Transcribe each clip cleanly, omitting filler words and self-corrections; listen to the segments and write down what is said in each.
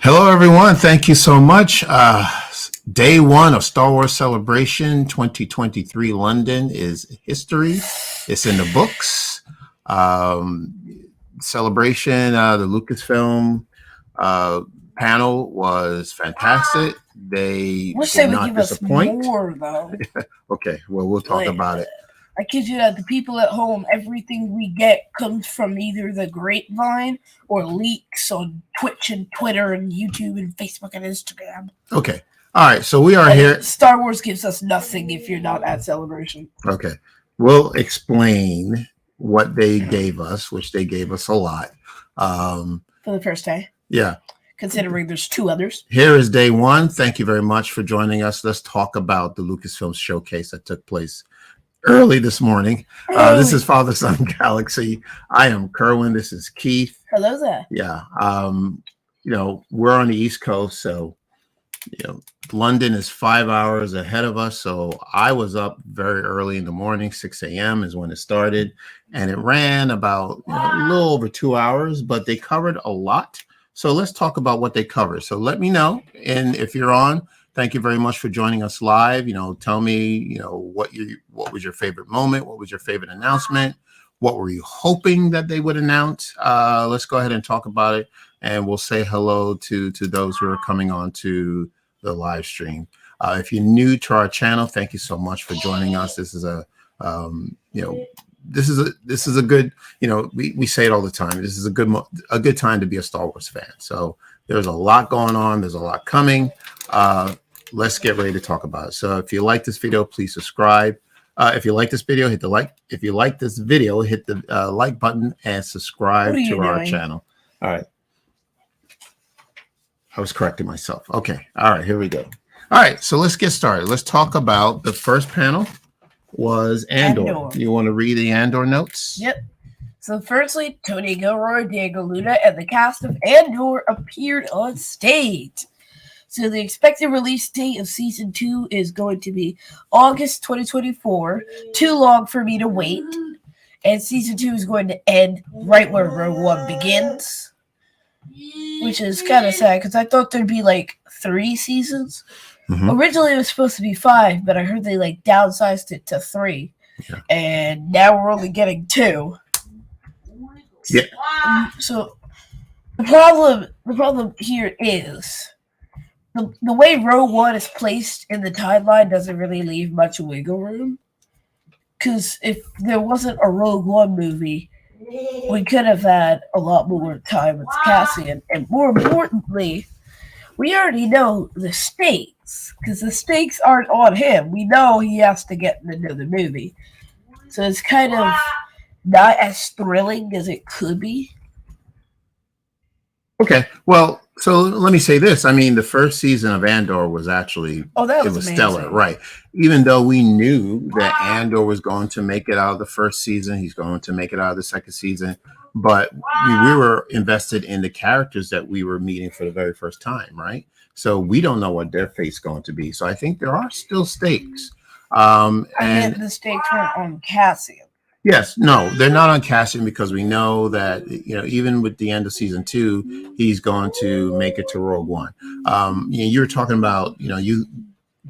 Hello, everyone. Thank you so much. Day one of Star Wars Celebration 2023 London is history. It's in the books. Celebration, the Lucasfilm panel was fantastic. They Wish did they would not give us disappoint. more, though. Okay, well, we'll talk about it. I kid you not, the people at home, everything we get comes from either the grapevine or leaks on Twitch and Twitter and YouTube and Facebook and Instagram. Okay. All right. So we are here. Star Wars gives us nothing if you're not at Celebration. Okay. We'll explain what they gave us, which they gave us a lot. For the first day. Yeah. Considering there's two others. Here is day one. Thank you very much for joining us. Let's talk about the Lucasfilm showcase that took place early this morning. This is Father.Son.Galaxy. I am Kerwin. This is Keith. Hello there. Yeah. We're on the East Coast, so London is 5 hours ahead of us. So I was up very early in the morning. 6 a.m. is when it started, and it ran about a little over 2 hours, but they covered a lot. So let's talk about what they covered. So let me know, and if you're on, thank you very much for joining us live. Tell me, what was your favorite moment? What was your favorite announcement? What were you hoping that they would announce? Let's go ahead and talk about it, and we'll say hello to those who are coming on to the live stream. If you're new to our channel, thank you so much for joining us. This is a good, we say it all the time. This is a good time to be a Star Wars fan. So there's a lot going on. There's a lot coming. Let's get ready to talk about it. So if you like this video, please subscribe. If you like this video, hit the like. If you like this video, hit the like button and subscribe to our channel. All right. I was correcting myself. Okay. All right. Here we go. All right. So let's get started. Let's talk about the first panel was Andor. You want to read the Andor notes? Yep. So firstly, Tony Gilroy, Diego Luna, and the cast of Andor appeared on stage. So the expected release date of Season 2 is going to be August 2024. Too long for me to wait. And Season 2 is going to end right where Rogue One begins. Which is kind of sad, because I thought there'd be like 3 seasons. Mm-hmm. Originally, it was supposed to be 5, but I heard they downsized it to 3. Yeah. And now we're only getting 2. Yeah. So the problem here is the way Rogue One is placed in the timeline doesn't really leave much wiggle room. Because if there wasn't a Rogue One movie, we could have had a lot more time with Cassian. And more importantly, we already know the stakes. Because the stakes aren't on him. We know he has to get in another movie. So it's kind of not as thrilling as it could be. Okay, well, so let me say this. I mean, the first season of Andor was actually, it was stellar, right? Even though we knew that Andor was going to make it out of the first season, he's going to make it out of the second season, but we were invested in the characters that we were meeting for the very first time, right? So we don't know what their fate's going to be. So I think there are still stakes. And the stakes weren't on Cassian. Yes, no, they're not on Cassian, because we know that, even with the end of Season 2, he's going to make it to Rogue One. You were talking about, you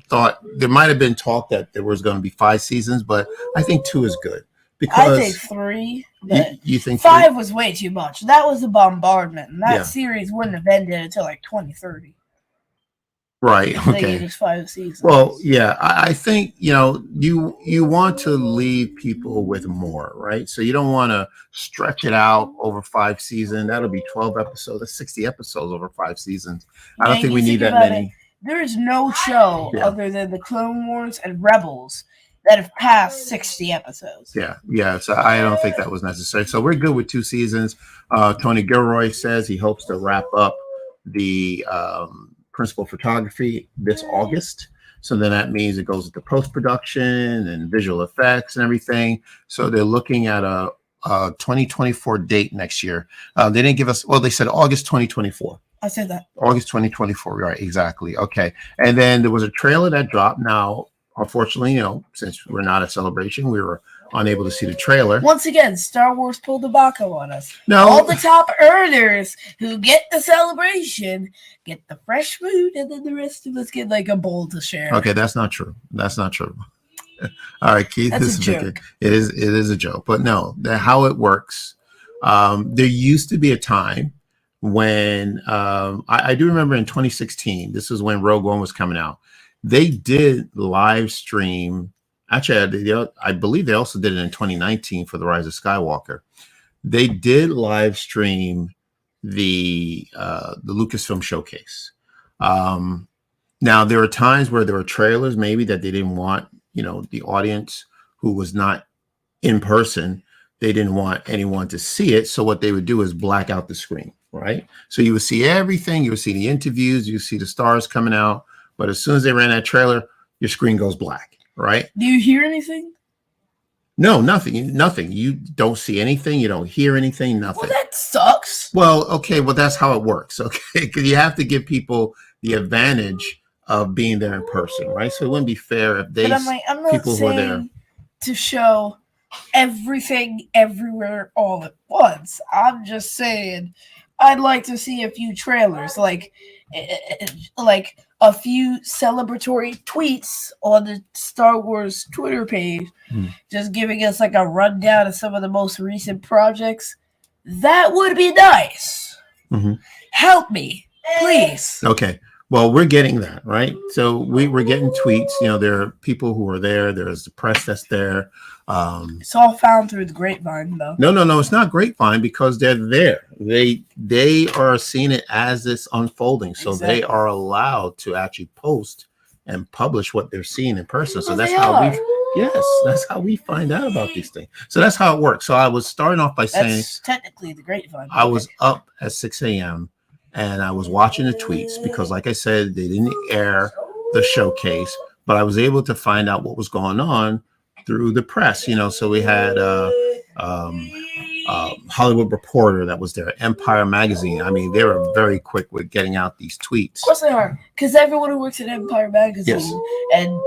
thought there might have been talk that there was going to be 5 seasons, but I think 2 is good. Because I think 3. But you think 5 3? was way too much. That was a bombardment, and that series wouldn't have ended until 2030. Right. Okay. Just 5 seasons. Well, yeah, I think you want to leave people with more, right? So you don't want to stretch it out over 5 seasons. That'll be 12 episodes. That's 60 episodes over 5 seasons. I don't think we need that many. There is no show other than the Clone Wars and Rebels that have passed 60 episodes. Yeah. So I don't think that was necessary. So we're good with 2 seasons. Tony Gilroy says he hopes to wrap up the principal photography this August. So then that means it goes into post-production and visual effects and everything. So they're looking at a 2024 date next year. They didn't give us, they said August 2024. I said that. August 2024, right, exactly. Okay. And then there was a trailer that dropped. Now, unfortunately, since we're not at Celebration, we were unable to see the trailer. Once again, Star Wars pulled the Baco on us. No. All the top earners who get the celebration get the fresh food, and then the rest of us get like a bowl to share. Okay, that's not true. That's not true. All right, Keith. That's this a is joke. It is a joke, but no, how it works. There used to be a time when I do remember in 2016. This is when Rogue One was coming out. They did live stream. Actually, I believe they also did it in 2019 for The Rise of Skywalker. They did live stream the Lucasfilm showcase. Now there were times where there were trailers maybe that they didn't want, the audience who was not in person, they didn't want anyone to see it. So what they would do is black out the screen, right? So you would see everything. You would see the interviews. You would see the stars coming out. But as soon as they ran that trailer, your screen goes black, right? Do you hear anything? No, nothing. Nothing. You don't see anything. You don't hear anything. Nothing. Well, that sucks. Well, okay. Well, that's how it works. Okay. Because you have to give people the advantage of being there in person, right? So it wouldn't be fair if they I'm not people who are there saying to show everything everywhere all at once. I'm just saying I'd like to see a few trailers, like a few celebratory tweets on the Star Wars Twitter page, just giving us like a rundown of some of the most recent projects. That would be nice. Mm-hmm. Help me, please. Okay. Well, we're getting that, right? So we're getting tweets. There are people who are there. There's the press that's there. It's all found through the grapevine, though. No, it's not grapevine because they're there. They are seeing it as it's unfolding, so Exactly. They are allowed to actually post and publish what they're seeing in person. So that's how we find out about these things. So that's how it works. So I was starting off by saying That's technically the grapevine. I was up at 6 a.m. and I was watching the tweets because, like I said, they didn't air the showcase, but I was able to find out what was going on through the press. So we had Hollywood Reporter that was there, Empire Magazine. I mean, they were very quick with getting out these tweets. Of course they are, because everyone who works at Empire Magazine and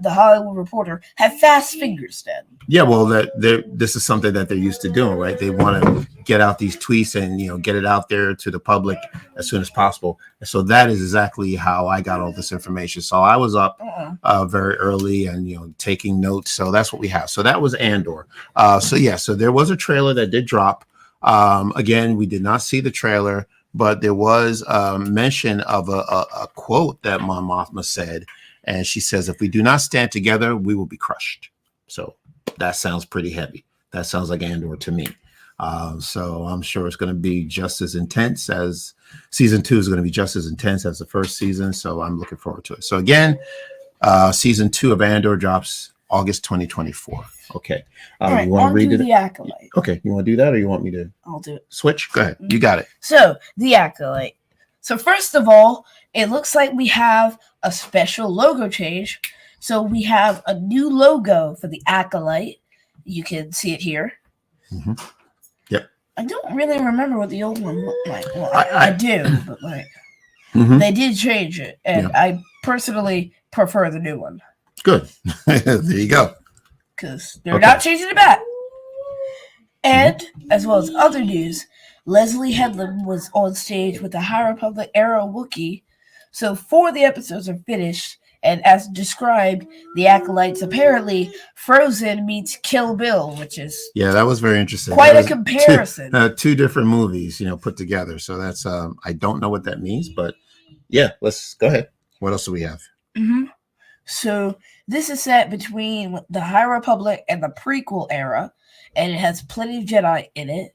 the Hollywood Reporter have fast fingers then. Yeah, well, this is something that they're used to doing, right? They want to get out these tweets and, get it out there to the public as soon as possible. And so that is exactly how I got all this information. So I was up very early and, taking notes. So that's what we have. So that was Andor. So there was a trailer that did drop. Again, we did not see the trailer, but there was mention of a quote that Mon Mothma said. And she says, if we do not stand together, we will be crushed. So that sounds pretty heavy. That sounds like Andor to me. So I'm sure it's going to be just as intense as season 2 is going to be just as intense as the first season. So I'm looking forward to it. So again, season 2 of Andor drops August 2024. Okay. Right, you want to read it? The Acolyte. Okay. You want to do that or you want me to? I'll do it. Switch? Go ahead. You got it. So the Acolyte. So first of all, it looks like we have a special logo change. So we have a new logo for the Acolyte. You can see it here. Mm-hmm. Yep. I don't really remember what the old one looked like. Well, I do, but they did change it, and I personally prefer the new one. Good. There you go. Because they're not changing it back. And as well as other news, Leslye Headland was on stage with the High Republic era Wookiee. So 4 of the episodes are finished, and as described, the Acolytes apparently Frozen meets Kill Bill, which is that was very interesting. Quite a comparison. Two different movies, put together. So that's I don't know what that means, but let's go ahead. What else do we have? Mm-hmm. So this is set between the High Republic and the prequel era, and it has plenty of Jedi in it.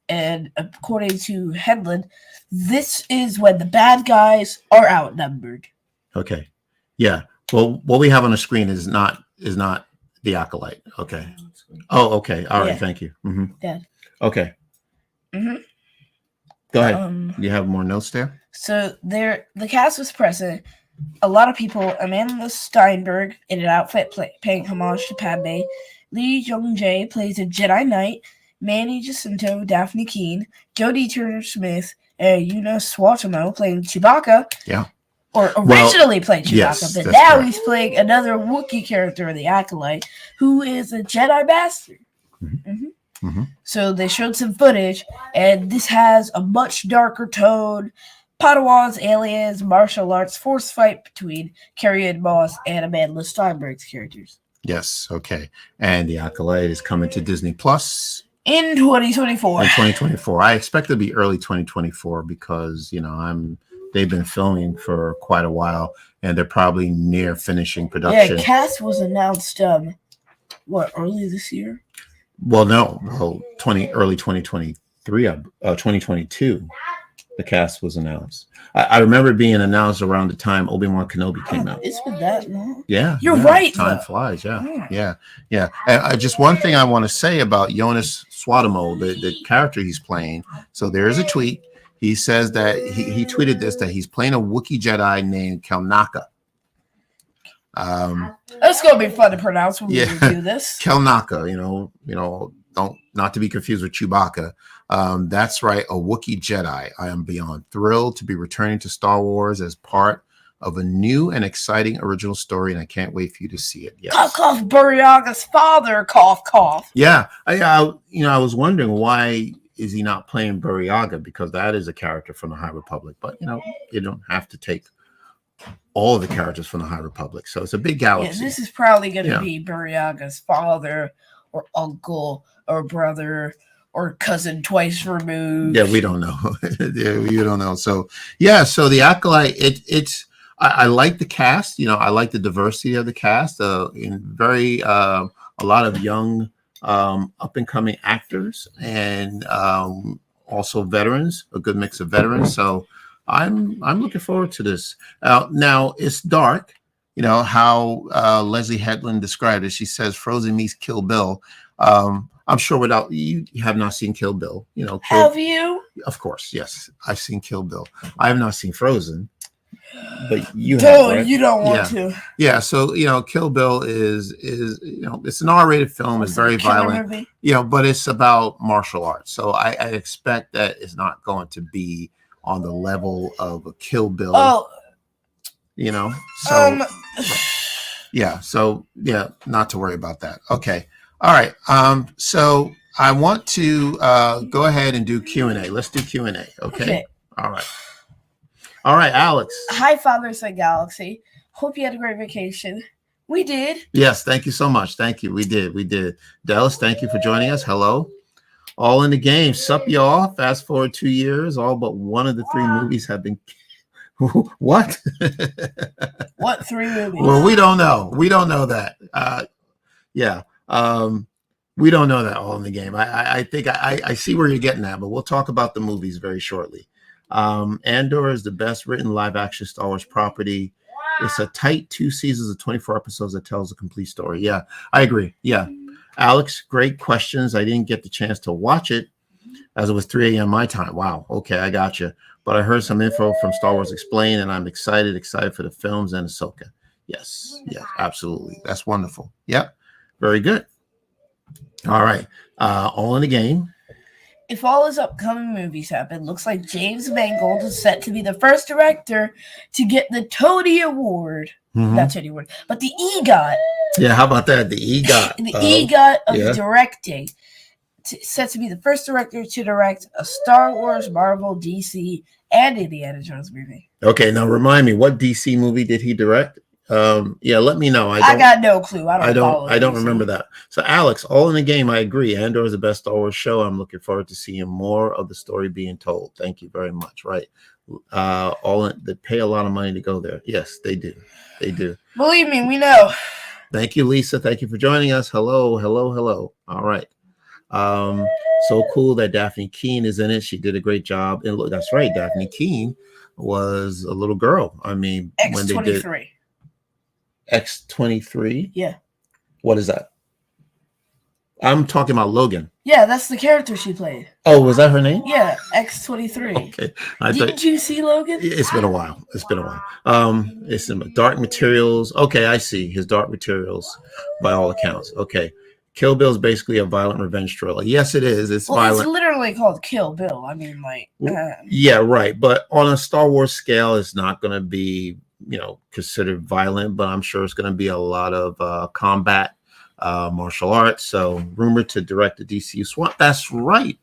And according to Headland, this is when the bad guys are outnumbered. Okay. Yeah. Well, what we have on the screen is not the Acolyte. Okay. Oh, okay. All right. Thank you. Mm-hmm. Yeah. Okay. Mm-hmm. Go ahead. You have more notes there? So the cast was present. A lot of people. Amandla Stenberg in an outfit paying homage to Padme. Lee Jung-Jae plays a Jedi Knight. Manny Jacinto, Dafne Keen, Jodie Turner-Smith, and Yuna Swatomo playing Chewbacca. Yeah. or originally played Chewbacca, yes, but that's now correct. he's playing another Wookiee character in the Acolyte, who is a Jedi Master. So they showed some footage, and this has a much darker tone. Padawans, aliens, martial arts, force fight between Carrie-Anne Moss and Amandla Stenberg's characters. Yes, okay. And the Acolyte is coming to Disney Plus in 2024. In 2024. I expect it to be early 2024 because, they've been filming for quite a while, and they're probably near finishing production. Yeah, cast was announced, early this year? Well, no. Early 2023, 2022, the cast was announced. I remember it being announced around the time Obi-Wan Kenobi came out. It's been that long. Yeah. You're right. Time flies. Yeah. And just one thing I want to say about Jonas Swadamo, the character he's playing. So there is a tweet. He says that he tweeted this, that he's playing a Wookiee Jedi named Kelnaka. That's gonna be fun to pronounce when we review this. Kelnaka, not to be confused with Chewbacca. That's right, a Wookiee Jedi. I am beyond thrilled to be returning to Star Wars as part of a new and exciting original story, and I can't wait for you to see it. Yes. Cough, cough, Burryaga's father, cough, cough. Yeah, I was wondering why is he not playing Burryaga, because that is a character from the High Republic. But you don't have to take all of the characters from the High Republic, so it's a big galaxy. Yeah, this is probably going to be Burryaga's father or uncle or brother or cousin twice removed. Yeah, we don't know. You don't know. So the Acolyte, it's I like the cast. I like the diversity of the cast. In very a lot of young up and coming actors, and also veterans, a good mix of veterans. So I'm looking forward to this. Now it's dark. How Leslye Headland described it. She says Frozen meets Kill Bill. I'm sure you have not seen Kill Bill. Have you? Of course, yes. I've seen Kill Bill. I have not seen Frozen, but you have, right? You don't want to. Yeah, so Kill Bill is it's an R-rated film. It's very violent. Movie? But it's about martial arts. So I expect that it's not going to be on the level of a Kill Bill. Oh, so not to worry about that. Okay. All right. So I want to go ahead and do Q&A. Let's do Q&A. Okay. All right, Alex. Hi, Father.Son.Galaxy. Hope you had a great vacation. We did. Yes, thank you so much. Thank you. We did. Dallas, thank you for joining us. Hello. All in the game. Sup, y'all. Fast forward 2 years. All but one of the 3 movies have been. What? What 3 movies? Well, we don't know. We don't know that. We don't know that all in the game. I think I see where you're getting at, but we'll talk about the movies very shortly. Andor is the best written live action Star Wars property. It's a tight 2 seasons of 24 episodes that tells a complete story. Yeah, I agree. Yeah. Alex, great questions. I didn't get the chance to watch it as it was 3 a.m. my time. Wow. Okay, I got you. But I heard some info from Star Wars Explained, and I'm excited for the films and Ahsoka. Yes, absolutely. That's wonderful. Yep. Very good. All right. All in the game. If all his upcoming movies happen, looks like James Mangold is set to be the first director to get the Tony Award. Not Tony Award, but the EGOT. Yeah, how about that? The EGOT. The EGOT of directing. Set to be the first director to direct a Star Wars, Marvel, DC, and Indiana Jones movie. Okay, now remind me, what DC movie did he direct? Let me know. I got no clue. I don't remember that. So Alex, all in the game. I agree. Andor is the best Star Wars show. I'm looking forward to seeing more of the story being told. Thank you very much. Right. They pay a lot of money to go there. Yes, they do. They do. Believe me, we know. Thank you, Lisa. Thank you for joining us. Hello. All right. So cool that Dafne Keen is in it. She did a great job. And look, that's right. Dafne Keen was a little girl. I mean, when they did X-23. Yeah. What is that? I'm talking about Logan. Yeah, that's the character she played. Oh, was that her name? Yeah, X-23. Okay. Didn't you see Logan? It's been a while. It's in Dark Materials. Okay, I see his Dark Materials by all accounts. Okay. Kill Bill is basically a violent revenge thriller. Yes, it is. It's violent. It's literally called Kill Bill. I mean, like, yeah, right. But on a Star Wars scale, it's not going to be, considered violent. But I'm sure it's going to be a lot of combat, martial arts. So rumored to direct the DCU Swamp. That's right.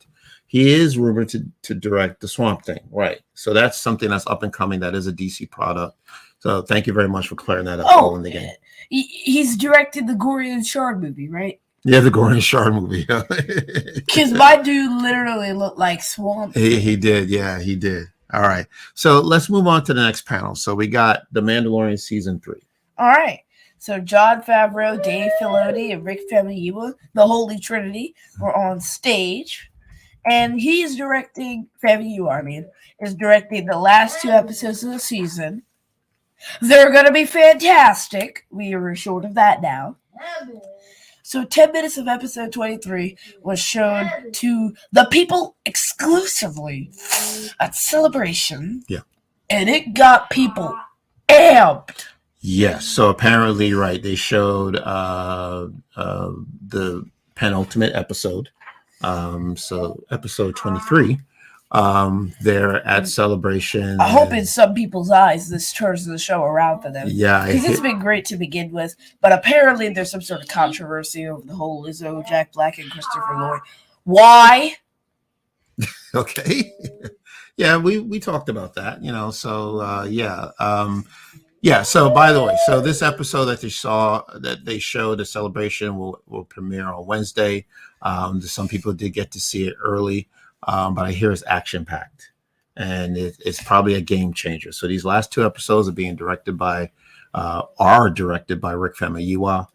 He is rumored to direct the Swamp Thing. Right. So that's something that's up and coming. That is a DC product. So thank you very much for clearing that up. Oh, in the game. He's directed the Gorian Shard movie, right? Yeah, the Gorian Shard movie. Because my dude literally looked like Swamp. He did. Yeah, he did. All right. So let's move on to the next panel. So we got The Mandalorian Season 3. All right. So Jon Favreau, Dave Filoni, and Rick Famuyiwa, the Holy Trinity, were on stage. And he's directing, Famuyiwa, is directing the last 2 episodes of the season. They're going to be fantastic. We are assured of that now. So 10 minutes of episode 23 was shown to the people exclusively at Celebration. Yeah. And it got people amped. Yes. So apparently, right, they showed the penultimate episode. So episode 23. They're at Celebration. I hope in some people's eyes this turns the show around for them. Yeah. Because it's been great to begin with. But apparently there's some sort of controversy over the whole Lizzo, Jack Black, and Christopher Lloyd. Why? Okay. Yeah, we talked about that, so yeah. So by the way, so this episode that they showed, the Celebration will premiere on Wednesday. Some people did get to see it early. But I hear it's action-packed, and it's probably a game changer. So these last 2 episodes are directed by Rick Famuyiwa.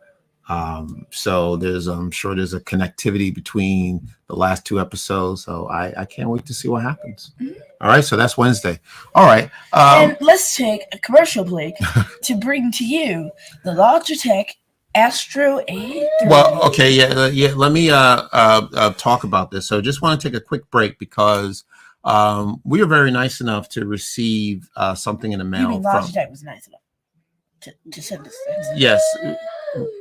So I'm sure there's a connectivity between the last 2 episodes. So I can't wait to see what happens. All right, so that's Wednesday. All right. And let's take a commercial break to bring to you the Logitech Astro A3. Well, okay, yeah. Let me talk about this. So, just want to take a quick break because we were very nice enough to receive something in the mail. You mean Logitech was nice enough to send us things? Yes,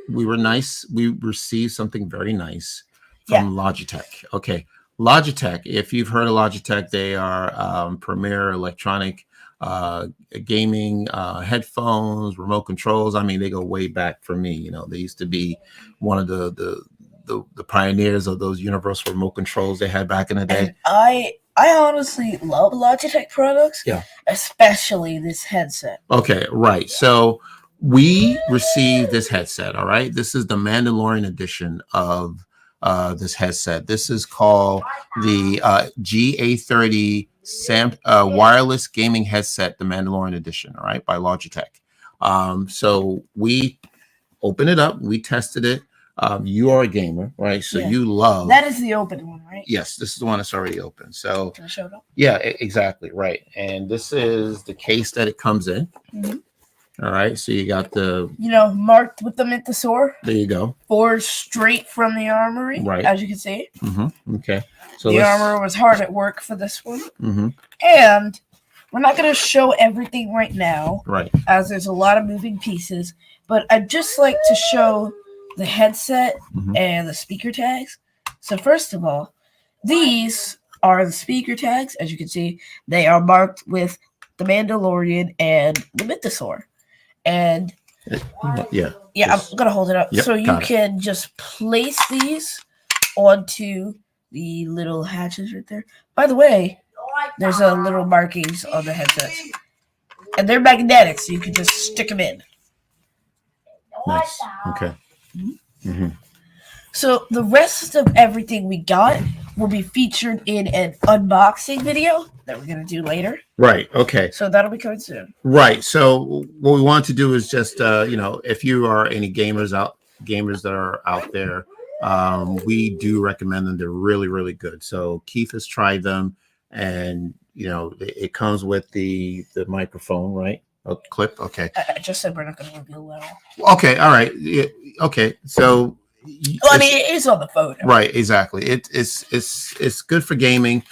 we were nice. We received something very nice from Logitech. Okay, Logitech. If you've heard of Logitech, they are premier electronic gaming headphones, remote controls. They go way back for me. They used to be one of the pioneers of those universal remote controls they had back in the day. And I honestly love Logitech products. Yeah, especially this headset. Okay, right. So we received this headset. All right, this is the Mandalorian edition of this headset. This is called the GA30 wireless gaming headset, the Mandalorian edition, all right, by Logitech. So we opened it up, we tested it. You are a gamer, right? So you love that is the open one, right? Yes, this is the one that's already open. So can I show it up? Yeah, exactly, right. And this is the case that it comes in. Mm-hmm. All right, so you got the marked with the Mythosaur. There you go. Forged straight from the armory, right? As you can see. Mm-hmm. Okay. So the armor was hard at work for this one. Mm-hmm. And we're not going to show everything right now, right? As there's a lot of moving pieces. But I'd just like to show the headset and the speaker tags. So first of all, these are the speaker tags. As you can see, they are marked with the Mandalorian and the Mythosaur. And I'm gonna hold it up so you can just place these onto the little hatches right there. By the way, there's a little markings on the headsets, and they're magnetic, so you can just stick them in. Nice. Okay. Mm-hmm. So the rest of everything we got will be featured in an unboxing video that we're going to do later. Right. Okay. So that'll be coming soon. Right. So what we want to do is just, if you are any gamers that are out there, we do recommend them. They're really, really good. So Keith has tried them, and it comes with the microphone, right? A clip. Okay. I just said we're not going to reveal that all. Okay. All right. Yeah, okay. So. Well, it is on the photo. Right, exactly. It's good for gaming.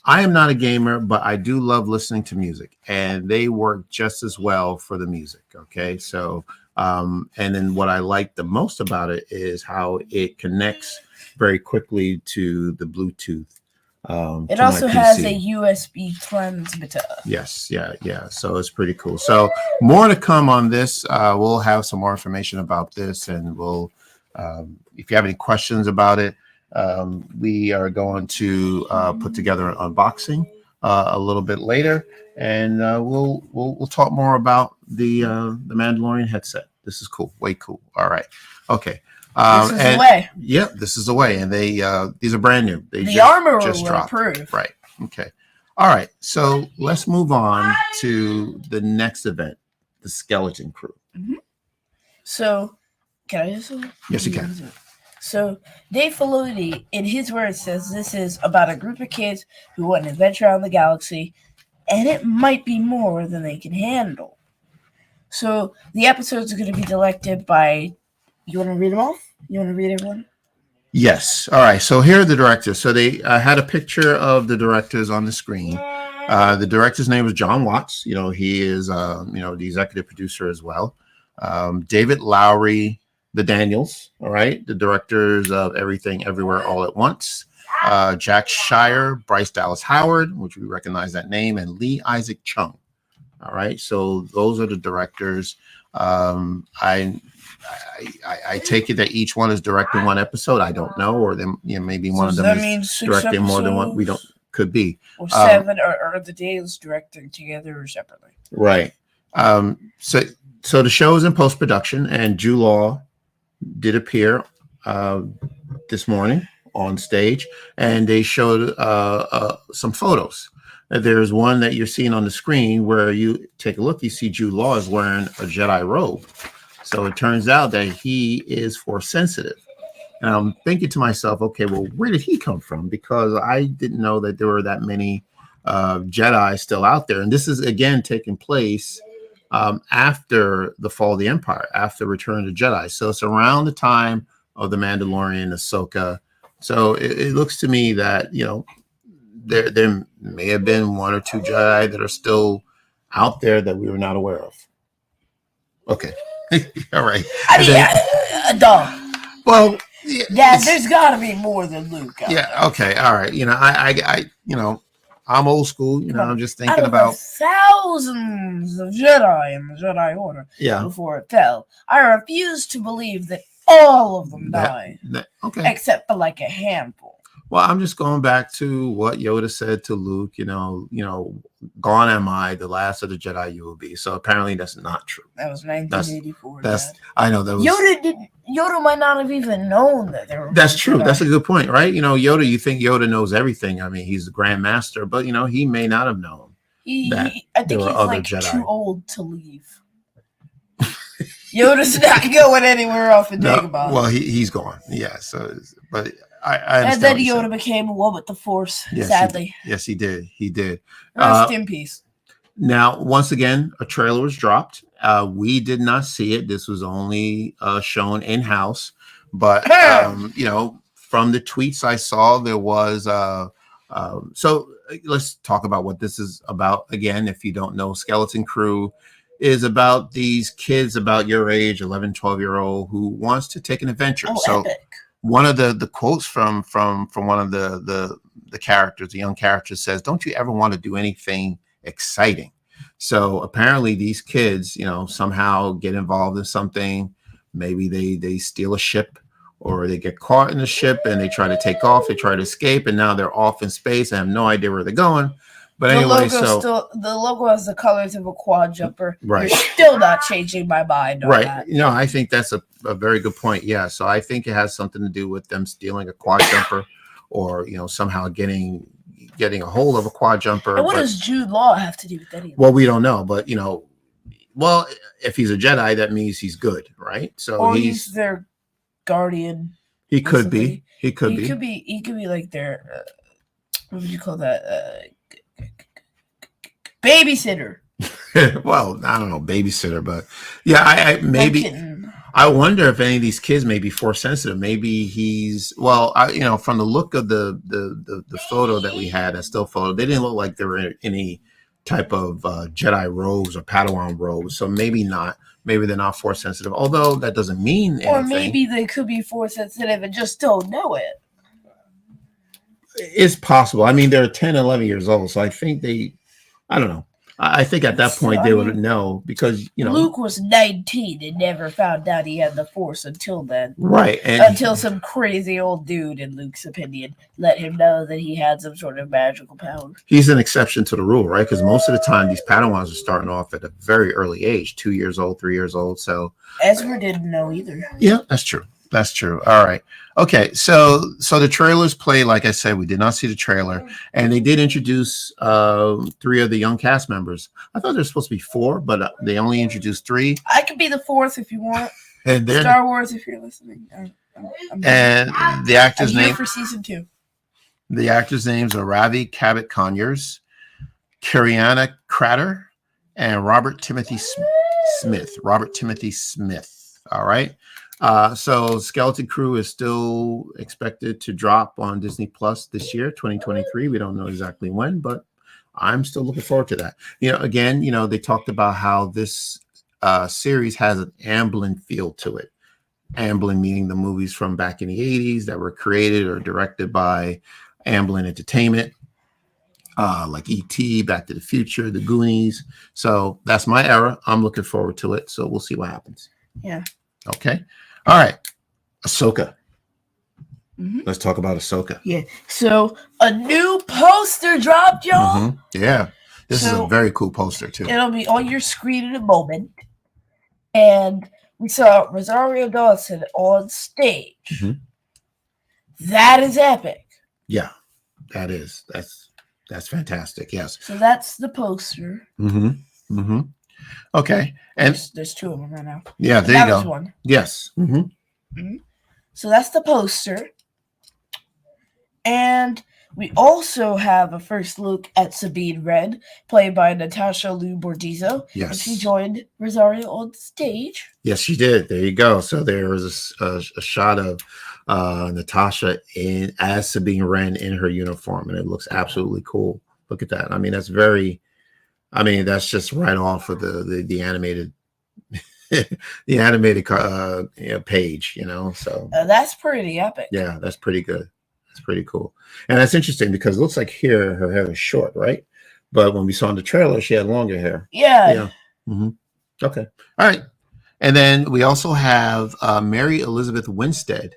I am not a gamer, but I do love listening to music, and they work just as well for the music. Okay, so And then what I like the most about it is how it connects very quickly to the Bluetooth. It also has a USB transmitter. Yes, yeah. So it's pretty cool. So more to come on this. We'll have some more information about this, and we'll, if you have any questions about it, we are going to put together an unboxing a little bit later, and we'll talk more about the Mandalorian headset. This is cool, way cool. All right, okay. This is the way. Yeah, this is the way, and they these are brand new. The armor will approve. Right. Okay. All right. So let's move on to the next event, the Skeleton Crew. Mm-hmm. So, can I just? Yes, you can. So, Dave Filoni, in his words, says this is about a group of kids who want an adventure around the galaxy, and it might be more than they can handle. So, the episodes are going to be directed by. You want to read them off? You want to read everyone? Yes. All right. So here are the directors. So they had a picture of the directors on the screen. The director's name is John Watts. You know, he is, the executive producer as well. David Lowery, the Daniels. All right. The directors of Everything Everywhere All at Once. Jack Shire, Bryce Dallas Howard, which we recognize that name, and Lee Isaac Chung. All right. So those are the directors. I take it that each one is directing one episode. I don't know, or then maybe one of them is directing more than one. We don't. Could be or 7, or the days directing together or separately. Right. So the show is in post production, and Jude Law did appear this morning on stage, and they showed some photos. There's one that you're seeing on the screen where you take a look. You see Jude Law is wearing a Jedi robe. So it turns out that he is Force sensitive. And I'm thinking to myself, okay, well, where did he come from? Because I didn't know that there were that many Jedi still out there. And this is, again, taking place after the fall of the Empire, after Return of the Jedi. So it's around the time of the Mandalorian, Ahsoka. So it looks to me that, there may have been 1 or 2 Jedi that are still out there that we were not aware of. Okay. All right. Well, there's got to be more than Luke. Okay. All right. I'm old school. I'm just thinking about thousands of Jedi in the Jedi Order. Yeah. Before it fell, I refuse to believe that all of them died. Okay. Except for like a handful. Well, I'm just going back to what Yoda said to Luke, gone am I, the last of the Jedi you will be. So apparently that's not true. That was 1984. I know that was Yoda might not have even known that there were. That's true. Jedi. That's a good point, right? Yoda, you think Yoda knows everything. I mean, he's the Grand Master, but he may not have known. I think he's like Jedi. Too old to leave. Yoda's not going anywhere off of Dagobah. Well, he's gone. Yeah. So, but I and then Yoda became one with the Force. Yes, sadly. Yes, he did. He did. Rest in peace. Now, once again, a trailer was dropped. We did not see it. This was only shown in house. But from the tweets I saw, there was. So let's talk about what this is about. Again, if you don't know, Skeleton Crew is about these kids about your age, 11, 12-year-old, who wants to take an adventure. Epic. One of the quotes from one of the characters, the young character, says, "Don't you ever want to do anything exciting?" So apparently these kids, somehow get involved in something. Maybe they steal a ship, or they get caught in a ship and they try to take off. They try to escape, and now they're off in space and have no idea where they're going. But anyway, the logo has the colors of a quad jumper. Right. You're still not changing my mind on right. that. No, I think that's a very good point. Yeah. So I think it has something to do with them stealing a quad jumper, or somehow getting a hold of a quad jumper. And what does Jude Law have to do with that? Well, we don't know, but well, if he's a Jedi, that means he's good, right? So or he's their guardian. He could be. He could be. He could be like their what would you call that? Babysitter. Well, I don't know, babysitter, but yeah, I maybe. I wonder if any of these kids may be Force sensitive. Maybe he's from the look of the photo that we had, that still photo, they didn't look like they were any type of Jedi robes or Padawan robes. So maybe not. Maybe they're not force sensitive. Although that doesn't mean anything. Or maybe they could be force sensitive and just don't know it. It's possible. I mean, they're 10, 11 years old, so I think I don't know. I think at that point they would know because, you know. Luke was 19 and never found out he had the Force until then. Right. Until some crazy old dude, in Luke's opinion, let him know that he had some sort of magical power. He's an exception to the rule, right? Because most of the time these Padawans are starting off at a very early age, 2 years old, 3 years old. So Ezra didn't know either. Yeah, that's true. That's true. All right. Okay. So the trailers play, like I said, we did not see the trailer, and they did introduce 3 of the young cast members. I thought there was supposed to be 4, but they only introduced 3. I could be the 4th if you want. And Star Wars, if you're listening. And the actor's name for season 2. The actors' names are Ravi Cabot-Conyers, Carrie-Anne Crater, and Robert Timothy Smith. Robert Timothy Smith. All right. So Skeleton Crew is still expected to drop on Disney Plus this year, 2023. We don't know exactly when, but I'm still looking forward to that. Again, they talked about how this series has an Amblin feel to it. Amblin meaning the movies from back in the 80s that were created or directed by Amblin Entertainment, like E.T., Back to the Future, The Goonies. So that's my era. I'm looking forward to it. So we'll see what happens. Yeah. Okay. All right. Ahsoka. Let's talk about Ahsoka. Yeah. So a new poster dropped, y'all. Yeah. This is a very cool poster, too. It'll be on your screen in a moment. And we saw Rosario Dawson on stage. That is epic. Yeah, that is. That's fantastic. Yes. So that's the poster. Okay. And there's 2 of them right now. Yeah, there you go. One. Yes. So that's the poster. And we also have a first look at Sabine Wren, played by Natasha Liu Bordizzo. Yes. And she joined Rosario on stage. Yes, she did. There you go. So there was a shot of Natasha as Sabine Wren in her uniform, and it looks absolutely cool. Look at that. I mean, that's just right off of the animated the animated page, so that's pretty epic. Yeah, that's pretty good. That's pretty cool. And that's interesting because it looks like here her hair is short, right? But when we saw in the trailer, she had longer hair. Yeah. Okay. All right. And then we also have Mary Elizabeth Winstead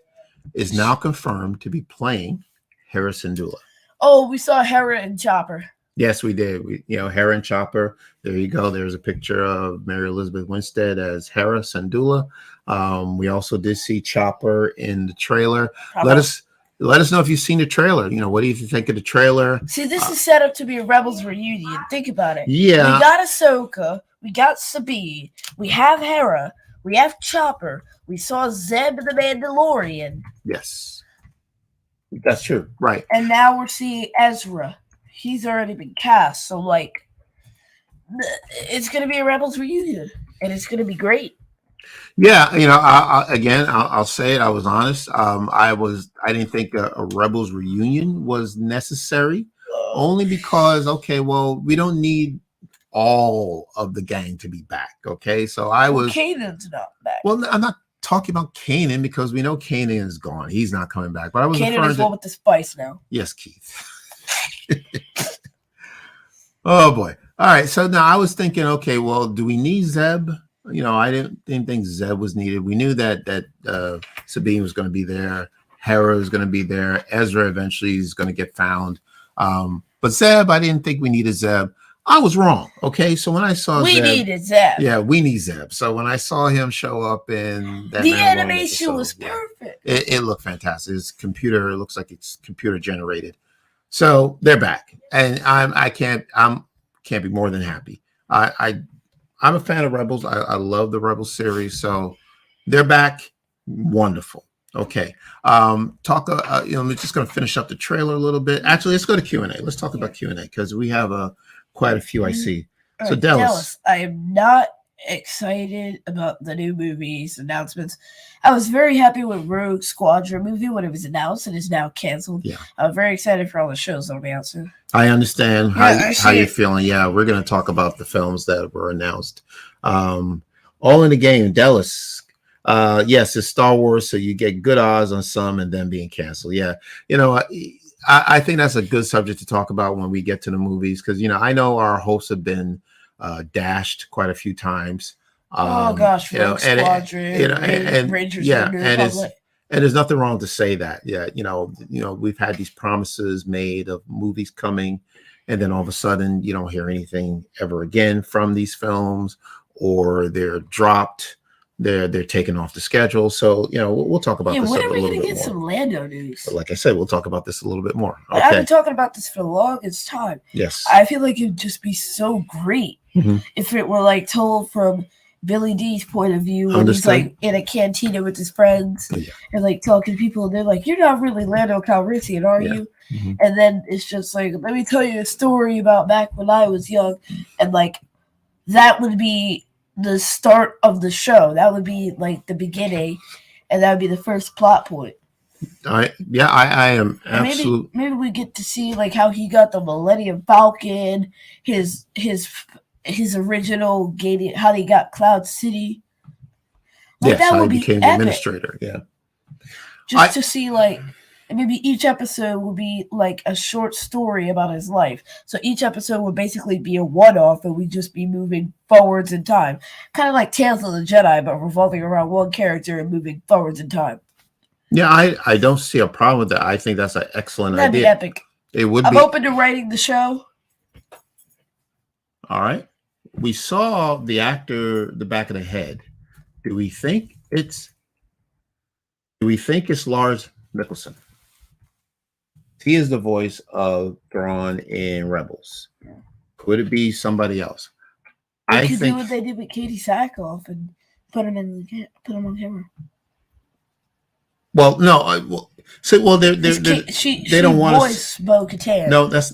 is now confirmed to be playing Hera Syndulla. Oh, we saw Hera and Chopper. Yes, we did. Hera and Chopper. There you go. There's a picture of Mary Elizabeth Winstead as Hera Syndulla. We also did see Chopper in the trailer. Let us know if you've seen the trailer. What do you think of the trailer? See, this is set up to be a Rebels reunion. Think about it. Yeah. We got Ahsoka. We got Sabine. We have Hera. We have Chopper. We saw Zeb the Mandalorian. Yes. That's true. Right. And now we're seeing Ezra. He's already been cast. So, it's going to be a Rebels reunion. And it's going to be great. Yeah, I'll say it. I was honest. I didn't think a Rebels reunion was necessary, only because we don't need all of the gang to be back. Okay, so Kanan's not back. Well, I'm not talking about Kanan because we know Kanan is gone. He's not coming back. But I was Kanan is one with the spice now. Yes, Keith. Oh boy. All right. So now I was thinking, do we need Zeb? I didn't think Zeb was needed. We knew that Sabine was going to be there. Hera was going to be there. Ezra eventually is going to get found. But Zeb, I didn't think we needed Zeb. I was wrong. Okay. So when I saw we needed Zeb. Yeah, we need Zeb. So when I saw him show up in that animation was perfect. It looked fantastic. It looks like it's computer generated. So they're back. And I can't be more than happy. I'm a fan of Rebels. I love the Rebels series. So they're back. Wonderful. Okay. I'm just going to finish up the trailer a little bit. Actually, let's go to Q&A. Let's talk about Q&A because we have quite a few I see. So Dallas, I am not excited about the new movies announcements. I was very happy with Rogue Squadron movie when it was announced and is now canceled. Yeah. I'm very excited for all the shows that'll be out soon. I understand Yeah, how you're feeling. Yeah, we're going to talk about the films that were announced. All in the Game, Dallas. Yes, it's Star Wars, so you get good odds on some and then being canceled. Yeah, you know, I think that's a good subject to talk about when we get to the movies because, you know, I know our hosts have been dashed quite a few times. Oh gosh, You know, Rogue Squadron, and Rangers yeah, of the New and Republic. there's nothing wrong to say that. Yeah, you know, we've had these promises made of movies coming, and then all of a sudden you don't hear anything ever again from these films, or they're dropped. They're taken off the schedule. So, you know, we'll talk about this a when are we little going to bit get more. some Lando news? But like I said, we'll talk about this a little bit more. Okay. I've been talking about this for the longest time. Yes. I feel like it would just be so great if it were like told from Billy D's point of view when he's like in a cantina with his friends and like talking to people, and they're like, "You're not really Lando Calrissian, are you?" And then it's just like, "Let me tell you a story about back when I was young," and like that would be the start of the show. That would be like the beginning, and that would be the first plot point. I am absolutely. Maybe we get to see like how he got the Millennium Falcon, his original gate, how he got Cloud City. Like, that would be became the administrator. Yeah, just to see like maybe each episode would be like a short story about his life. So each episode would basically be a one-off, and we'd just be moving forwards in time, kind of like Tales of the Jedi, but revolving around one character and moving forwards in time. Yeah, I don't see a problem with that. I think that's an excellent idea. That'd be epic. It would be. I'm open to writing the show. All right. We saw the actor, the back of the head. Do we think it's Lars Mikkelsen? He is the voice of Thrawn in Rebels. Could it be somebody else? I think do what they did with Katie Sackhoff and put him on camera. Well, no. They don't want to voice Bo-Katan. No, that's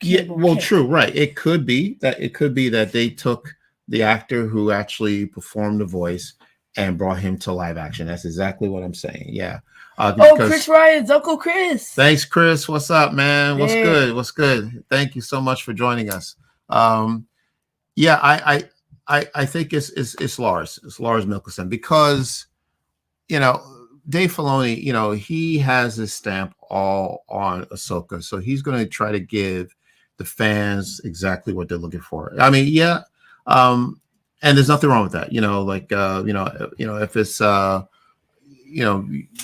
yeah. Well, true, right? It could be that they took the actor who actually performed the voice and brought him to live action. That's exactly what I'm saying. Yeah. Chris Ryan's Uncle Chris. Thanks, Chris. What's up, man? What's good? What's good? Thank you so much for joining us. Yeah, I think it's Lars. It's Lars Mikkelsen because, you know, Dave Filoni, you know, he has his stamp all on Ahsoka, so he's going to try to give the fans exactly what they're looking for. I mean, yeah, and there's nothing wrong with that. You know, like if it's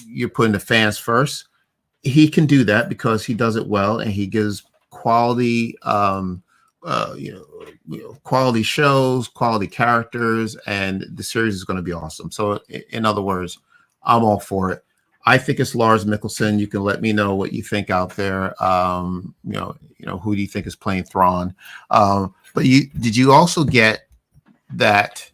you're putting the fans first, he can do that because he does it well and he gives quality, quality shows, quality characters, and the series is going to be awesome. So, in other words, I'm all for it. I think it's Lars Mikkelsen. You can let me know what you think out there. Who do you think is playing Thrawn? But did you also get that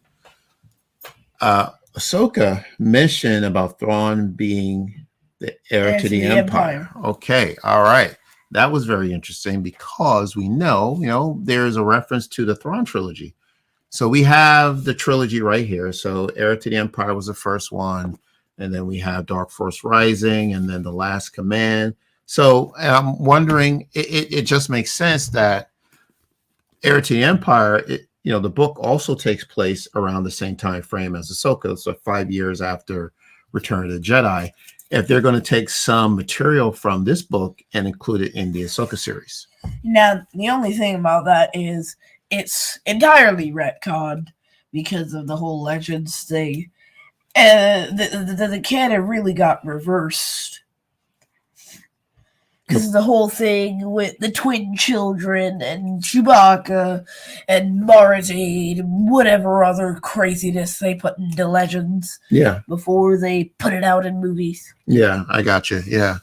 Ahsoka mentioned about Thrawn being the heir to the Empire? Okay, all right. That was very interesting because we know, there's a reference to the Thrawn trilogy. So we have the trilogy right here. So Heir to the Empire was the first one. And then we have Dark Force Rising and then The Last Command. So I'm wondering, it just makes sense that Heir to the Empire, the book also takes place around the same time frame as Ahsoka. So 5 years after Return of the Jedi. If they're going to take some material from this book and include it in the Ahsoka series. Now, the only thing about that is it's entirely retconned because of the whole Legends thing. The canon really got reversed because of the whole thing with the twin children and Chewbacca and Mara Jade and whatever other craziness they put into Legends. Yeah. Before they put it out in movies. Yeah, I got you. Yeah.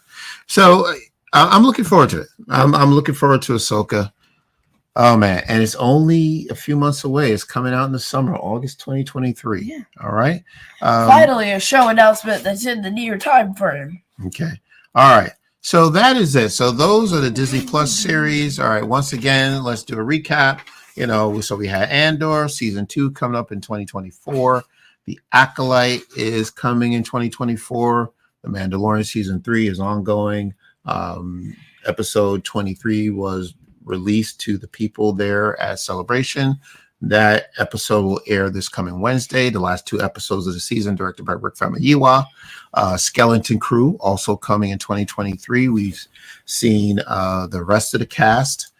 So I'm looking forward to it. I'm looking forward to Ahsoka. Oh man, and it's only a few months away. It's coming out in the summer, August 2023. Yeah. All right. Finally, a show announcement that's in the near time frame. Okay. All right. So that is it. So those are the Disney Plus series. All right. Once again, let's do a recap. So we had Andor season 2 coming up in 2024. The Acolyte is coming in 2024. The Mandalorian season 3 is ongoing. Episode 23 was released to the people there at Celebration. That episode will air this coming Wednesday. The last 2 episodes of the season, directed by Rick Famuyiwa. Skeleton Crew also coming in 2023. We've seen the rest of the cast.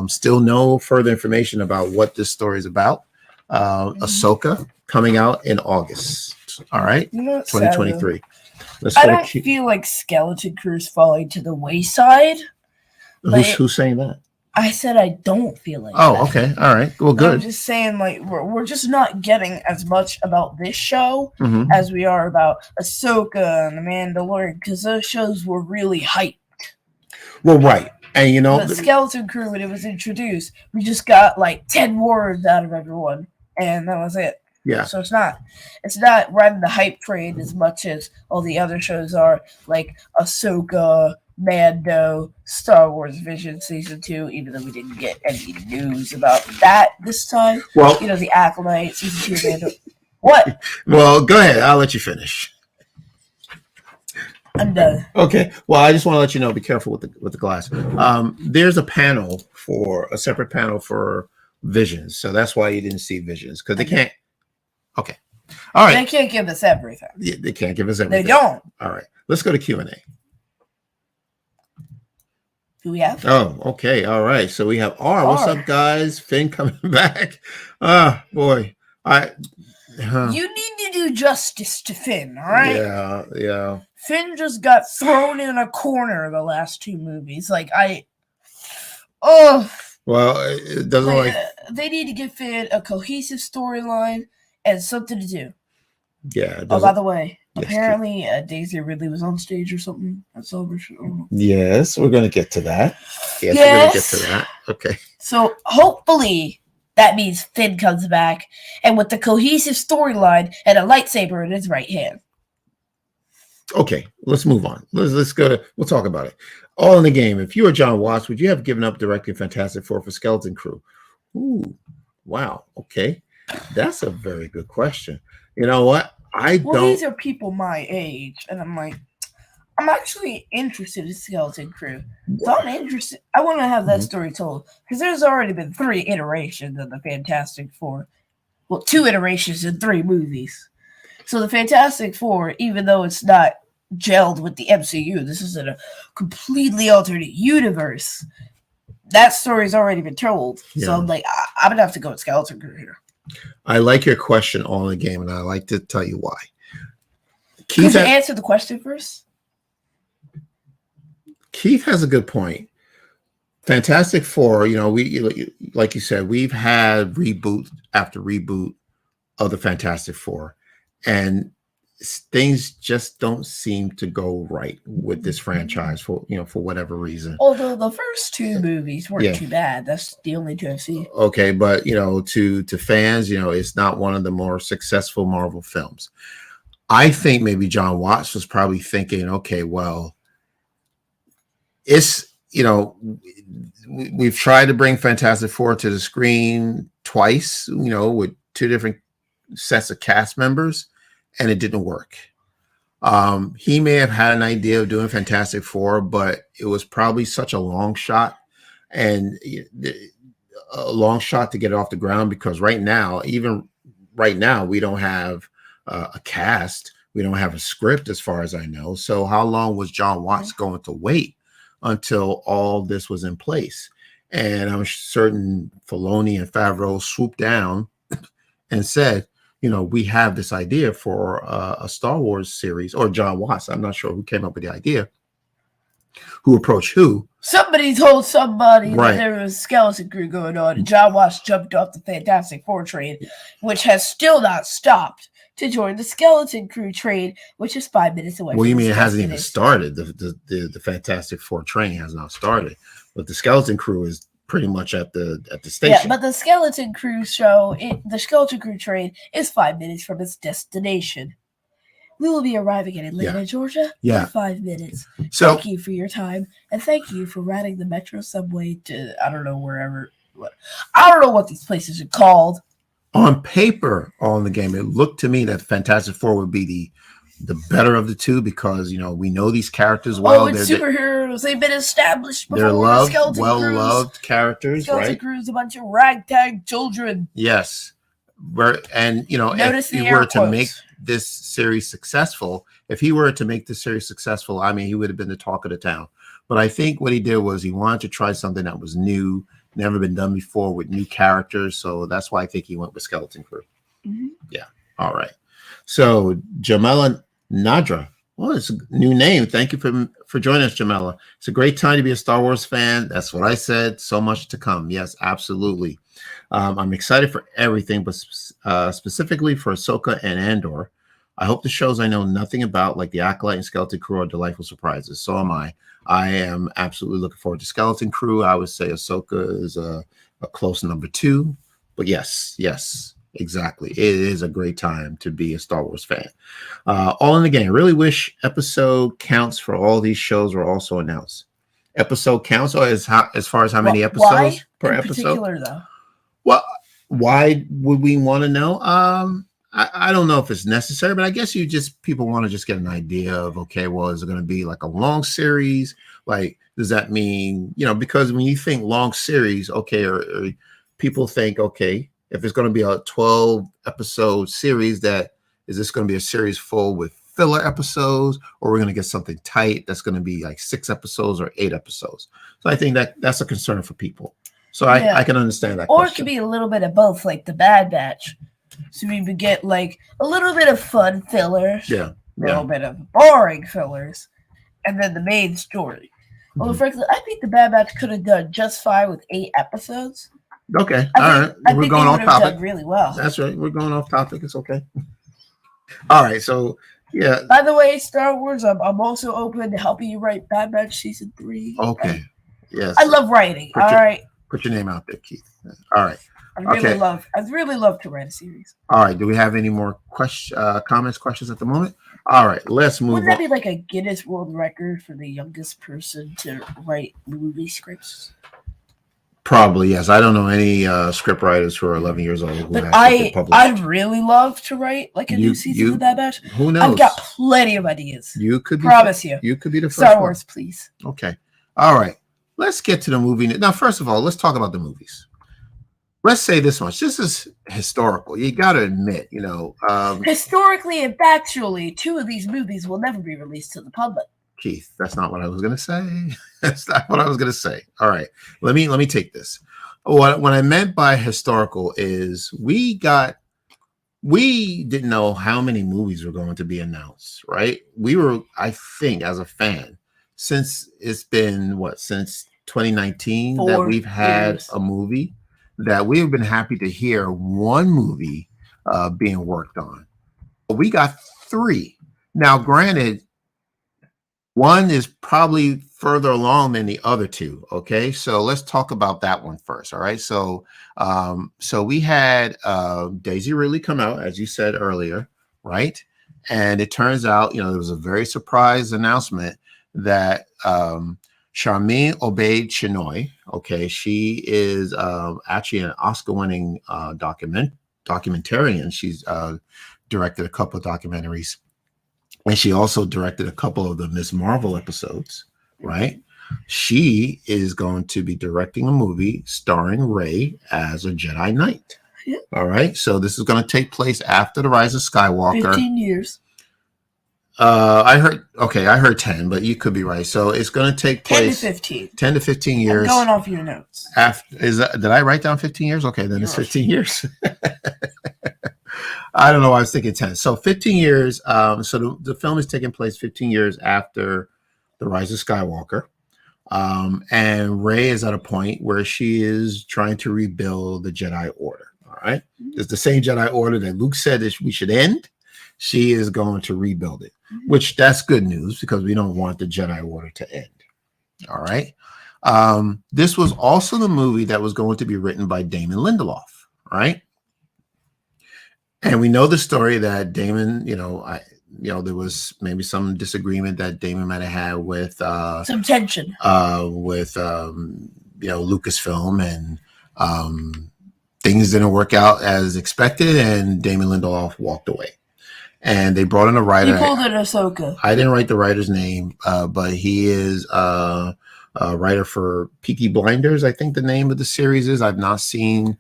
Still no further information about what this story is about. Ahsoka coming out in August. All right, 2023. I don't feel like Skeleton Crew's falling to the wayside. Who's saying that? I said I don't feel like that. Okay. All right. Well, good. I'm just saying, like, we're just not getting as much about this show as we are about Ahsoka and The Mandalorian, because those shows were really hyped. Well, right. And, the Skeleton Crew, when it was introduced, we just got, like, 10 words out of everyone, and that was it. Yeah. So it's not riding the hype train as much as all the other shows are, like Ahsoka, Mando, Star Wars Vision Season 2, even though we didn't get any news about that this time. Well, the Acolyte Season 2, Mando. What? Well, go ahead. I'll let you finish. I'm done. Okay. Well, I just want to let you know, be careful with the glass. There's a separate panel for Visions. So that's why you didn't see Visions, because they can't. Okay. All right. They can't give us everything. Yeah, they can't give us everything. They don't. All right. Let's go to Q&A. Who we have? Oh, okay. All right. So we have R. What's up, guys? Finn coming back. Boy. You need to do justice to Finn, all right? Yeah. Finn just got thrown in a corner the last 2 movies. Well, it doesn't they need to give Finn a cohesive storyline and something to do. Yeah. Oh, by the way, apparently Daisy Ridley was on stage or something at Celebration. Yes, we're going to get to that. Yes, we're going to get to that. Okay. So hopefully that means Finn comes back, and with the cohesive storyline and a lightsaber in his right hand. Okay, let's move on. Let's go to. We'll talk about it. All in the game. If you were John Watts, would you have given up directing Fantastic Four for Skeleton Crew? Ooh, wow. Okay, that's a very good question. You know what? These are people my age, and I'm actually interested in Skeleton Crew. So I'm interested. I want to have that story told, because there's already been 3 iterations of the Fantastic Four. Well, 2 iterations in 3 movies. So the Fantastic Four, even though it's not gelled with the MCU, this is in a completely alternate universe. That story's already been told. Yeah. So I'm going to have to go with Skeleton Crew here. I like your question, All in the Game, and I like to tell you why. Could you answer the question first? Keith has a good point. Fantastic Four, we, like you said, we've had reboot after reboot of the Fantastic Four, and things just don't seem to go right with this franchise for whatever reason. Although the first 2 movies weren't too bad. That's the only 2 I've seen. Okay, but to fans, it's not one of the more successful Marvel films. I think maybe John Watts was probably thinking, okay, well, it's we've tried to bring Fantastic Four to the screen twice, with 2 different sets of cast members, and it didn't work. He may have had an idea of doing Fantastic Four, but it was probably such a long shot to get it off the ground, because right now, we don't have a cast. We don't have a script as far as I know. So how long was John Watts going to wait until all this was in place? And I'm certain Filoni and Favreau swooped down and said, we have this idea for a Star Wars series, or John Watts. I'm not sure who came up with the idea, who approached who. Somebody told somebody that there was a Skeleton Crew going on, and John Watts jumped off the Fantastic Four train, which has still not stopped, to join the Skeleton Crew train, which is 5 minutes away. Well, you mean it hasn't even started? The Fantastic Four train has not started, but the Skeleton Crew is pretty much at the station. Yeah, but the Skeleton Crew the Skeleton Crew train is 5 minutes from its destination. We will be arriving in Atlanta, Georgia in 5 minutes. So thank you for your time, and thank you for riding the Metro subway to, I don't know, wherever I don't know what these places are called. On paper, on the game, it looked to me that Fantastic Four would be the better of the two because we know these characters well. It's superheroes. They've been established before. They're loved, well-loved characters, Skeleton right? Crew's a bunch of ragtag children. Yes, if he were to make this series successful, he were to make this series successful, I mean, he would have been the talk of the town. But I think what he did was he wanted to try something that was new, never been done before with new characters. So that's why I think he went with Skeleton Crew. Mm-hmm. Yeah. All right. So Jamela Nadra. Well, it's a new name. Thank you for joining us, Jamela. It's a great time to be a Star Wars fan. That's what I said. So much to come. Yes, absolutely. I'm excited for everything, but specifically for Ahsoka and Andor. I hope the shows I know nothing about, like the Acolyte and Skeleton Crew, are delightful surprises. So am I. I am absolutely looking forward to Skeleton Crew. I would say Ahsoka is a close number 2. But yes, exactly. It is a great time to be a Star Wars fan. All in the game. Really wish episode counts for all these shows were also announced. Episode counts, or as far as how many episodes per episode? Particular, though? Well, why would we want to know? I don't know if it's necessary, but I guess people want to just get an idea of, okay, well, is it going to be like a long series? Like, does that mean, because when you think long series, okay, or people think, okay, if it's going to be a 12 episode series, is this going to be a series full with filler episodes, or we're going to get something tight that's going to be like 6 episodes or 8 episodes? So I think that's a concern for people. So I can understand that. Or question. It could be a little bit of both, like the Bad Batch. So we would get like a little bit of fun fillers, a little bit of boring fillers, and then the main story. Mm-hmm. Well, frankly, I think the Bad Batch could have done just fine with 8 episodes. Okay, all right. We're going off topic. Done really well. That's right. We're going off topic. It's okay. All right. So yeah. By the way, Star Wars, I'm also open to helping you write Bad Batch season 3. Okay. Yes. I love writing. All right. Put your name out there, Keith. All right. I'd really love to write a series. All right. Do we have any more comments, questions at the moment? All right. Let's move on. Wouldn't that be like a Guinness World Record for the youngest person to write movie scripts? Probably, yes. I don't know any script writers who are 11 years old. But I'd really love to write like a new season of Bad Batch. Who knows? I've got plenty of ideas. You could promise you. You could be the first Star Wars, please. Okay. All right. Let's get to the movie. Now, first of all, let's talk about the movies. Let's say this much. This is historical. You got to admit, historically and factually, 2 of these movies will never be released to the public. Keith, that's not what I was going to say. That's not what I was going to say. All right. Let me take this. What I meant by historical is we didn't know how many movies were going to be announced, right? We were, I think, as a fan, since it's been since 2019 that we've had a movie, that we've been happy to hear one movie being worked on. We got 3. Now, granted, one is probably further along than the other 2. Okay, so let's talk about that one first. All right, so we had Daisy Ridley come out, as you said earlier, right? And it turns out, there was a very surprise announcement that Charmaine Obaid-Chinoy, okay, she is actually an Oscar-winning documentarian. She's directed a couple of documentaries. And she also directed a couple of the Ms. Marvel episodes, right? She is going to be directing a movie starring Rey as a Jedi Knight. Yeah. All right. So this is going to take place after the Rise of Skywalker. 15 years. I heard 10, but you could be right. So it's going to take place 10 to 15. 10 to 15 years. I'm going off your notes. Did I write down 15 years? Okay, then it's 15 years. I don't know why I was thinking 10. So 15 years. So the film is taking place 15 years after the Rise of Skywalker. And Rey is at a point where she is trying to rebuild the Jedi Order. All right. It's the same Jedi Order that Luke said that we should end. She is going to rebuild it, which that's good news because we don't want the Jedi Order to end. All right. This was also the movie that was going to be written by Damon Lindelof, right? And we know the story that Damon, there was maybe some disagreement that Damon might have had with some tension with Lucasfilm, and Things didn't work out as expected, and Damon Lindelof walked away. And they brought in a writer. You pulled it Ahsoka. I didn't write the writer's name, but he is a writer for Peaky Blinders. I think the name of the series is. I've not seen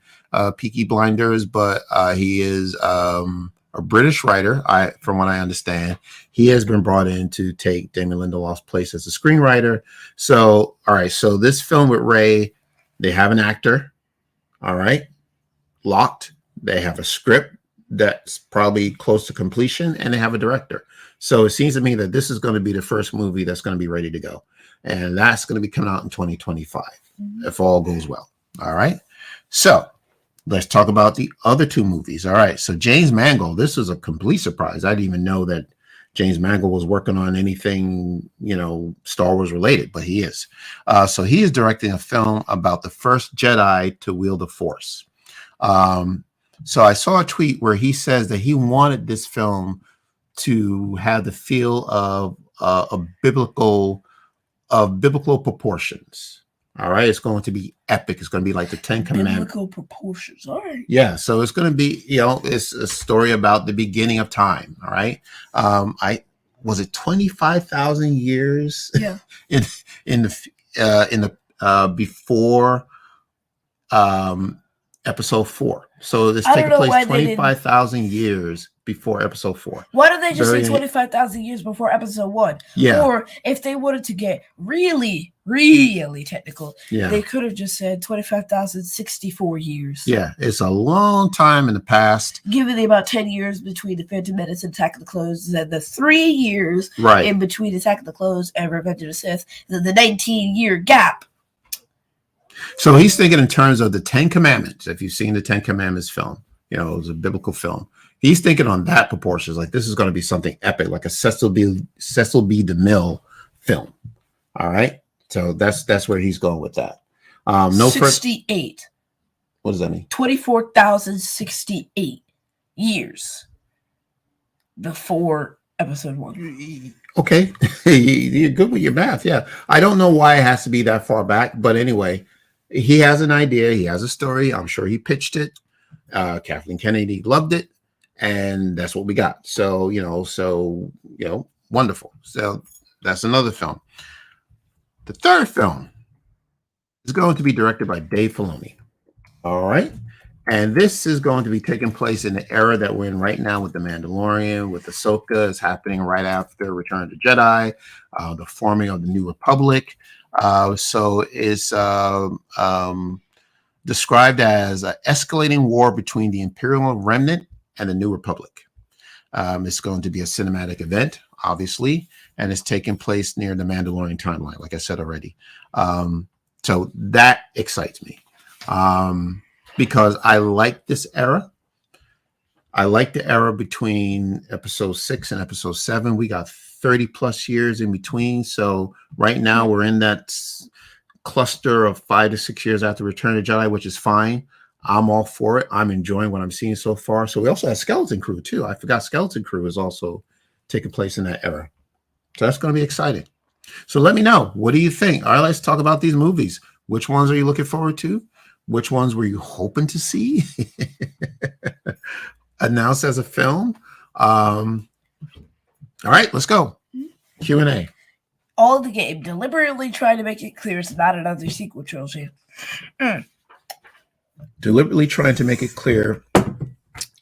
Peaky Blinders, but he is a British writer. From what I understand, he has been brought in to take Damon Lindelof's place as a screenwriter. So, all right. So this film with Rey, they have an actor. All right, locked. They have a script that's probably close to completion, and they have a director. So it seems to me that this is going to be the first movie that's going to be ready to go, and that's going to be coming out in 2025 if all goes well. All right, so let's talk about the other two movies. All right, so James Mangold, this was a complete surprise. I didn't even know that James Mangold was working on anything, Star Wars related, but he is. So he is directing a film about the first Jedi to wield the Force. So I saw a tweet where he says that he wanted this film to have the feel of biblical proportions. All right, it's going to be epic. It's going to be like the Ten Commandments. Biblical proportions. All right. Yeah, so it's going to be, it's a story about the beginning of time. All right. Was it 25,000 years? Yeah. in the before episode 4. So it's taking place 25,000 years before episode 4. Why don't they just say 25,000 years before episode 1? Yeah. Or if they wanted to get really, really technical, yeah, they could have just said 25,064 years. Yeah, it's a long time in the past. Given the about 10 years between the Phantom Menace and Attack of the Clones, and the 3 years in between Attack of the Clones and Revenge of the Sith, the 19-year gap. So he's thinking in terms of the 10 Commandments. If you've seen the 10 Commandments film, it was a biblical film. He's thinking on that proportions, like this is going to be something epic, like a Cecil B. DeMille film. All right, so that's where he's going with that. 68. What does that mean? 24,068 years before episode 1. Okay, you're good with your math. Yeah, I don't know why it has to be that far back, but anyway, he has an idea. He has a story. I'm sure he pitched it. Kathleen Kennedy loved it. And that's what we got. So, wonderful. So that's another film. The third film is going to be directed by Dave Filoni. All right. And this is going to be taking place in the era that we're in right now with The Mandalorian, with Ahsoka. Is happening right after Return of the Jedi, the forming of the New Republic. So it's described as an escalating war between the Imperial remnant and the New Republic. It's going to be a cinematic event, obviously, and it's taking place near the Mandalorian timeline, like I said already. So that excites me because I like this era. I like the era between episode 6 and episode 7. We got 30 plus years in between. So right now we're in that cluster of 5 to 6 years after Return of the Jedi, which is fine. I'm all for it. I'm enjoying what I'm seeing so far. So we also have Skeleton Crew too. I forgot Skeleton Crew is also taking place in that era. So that's going to be exciting. So let me know. What do you think? All right, let's talk about these movies. Which ones are you looking forward to? Which ones were you hoping to see announced as a film? All right, let's go. Q&A. All the game, deliberately trying to make it clear it's not another sequel trilogy. Deliberately trying to make it clear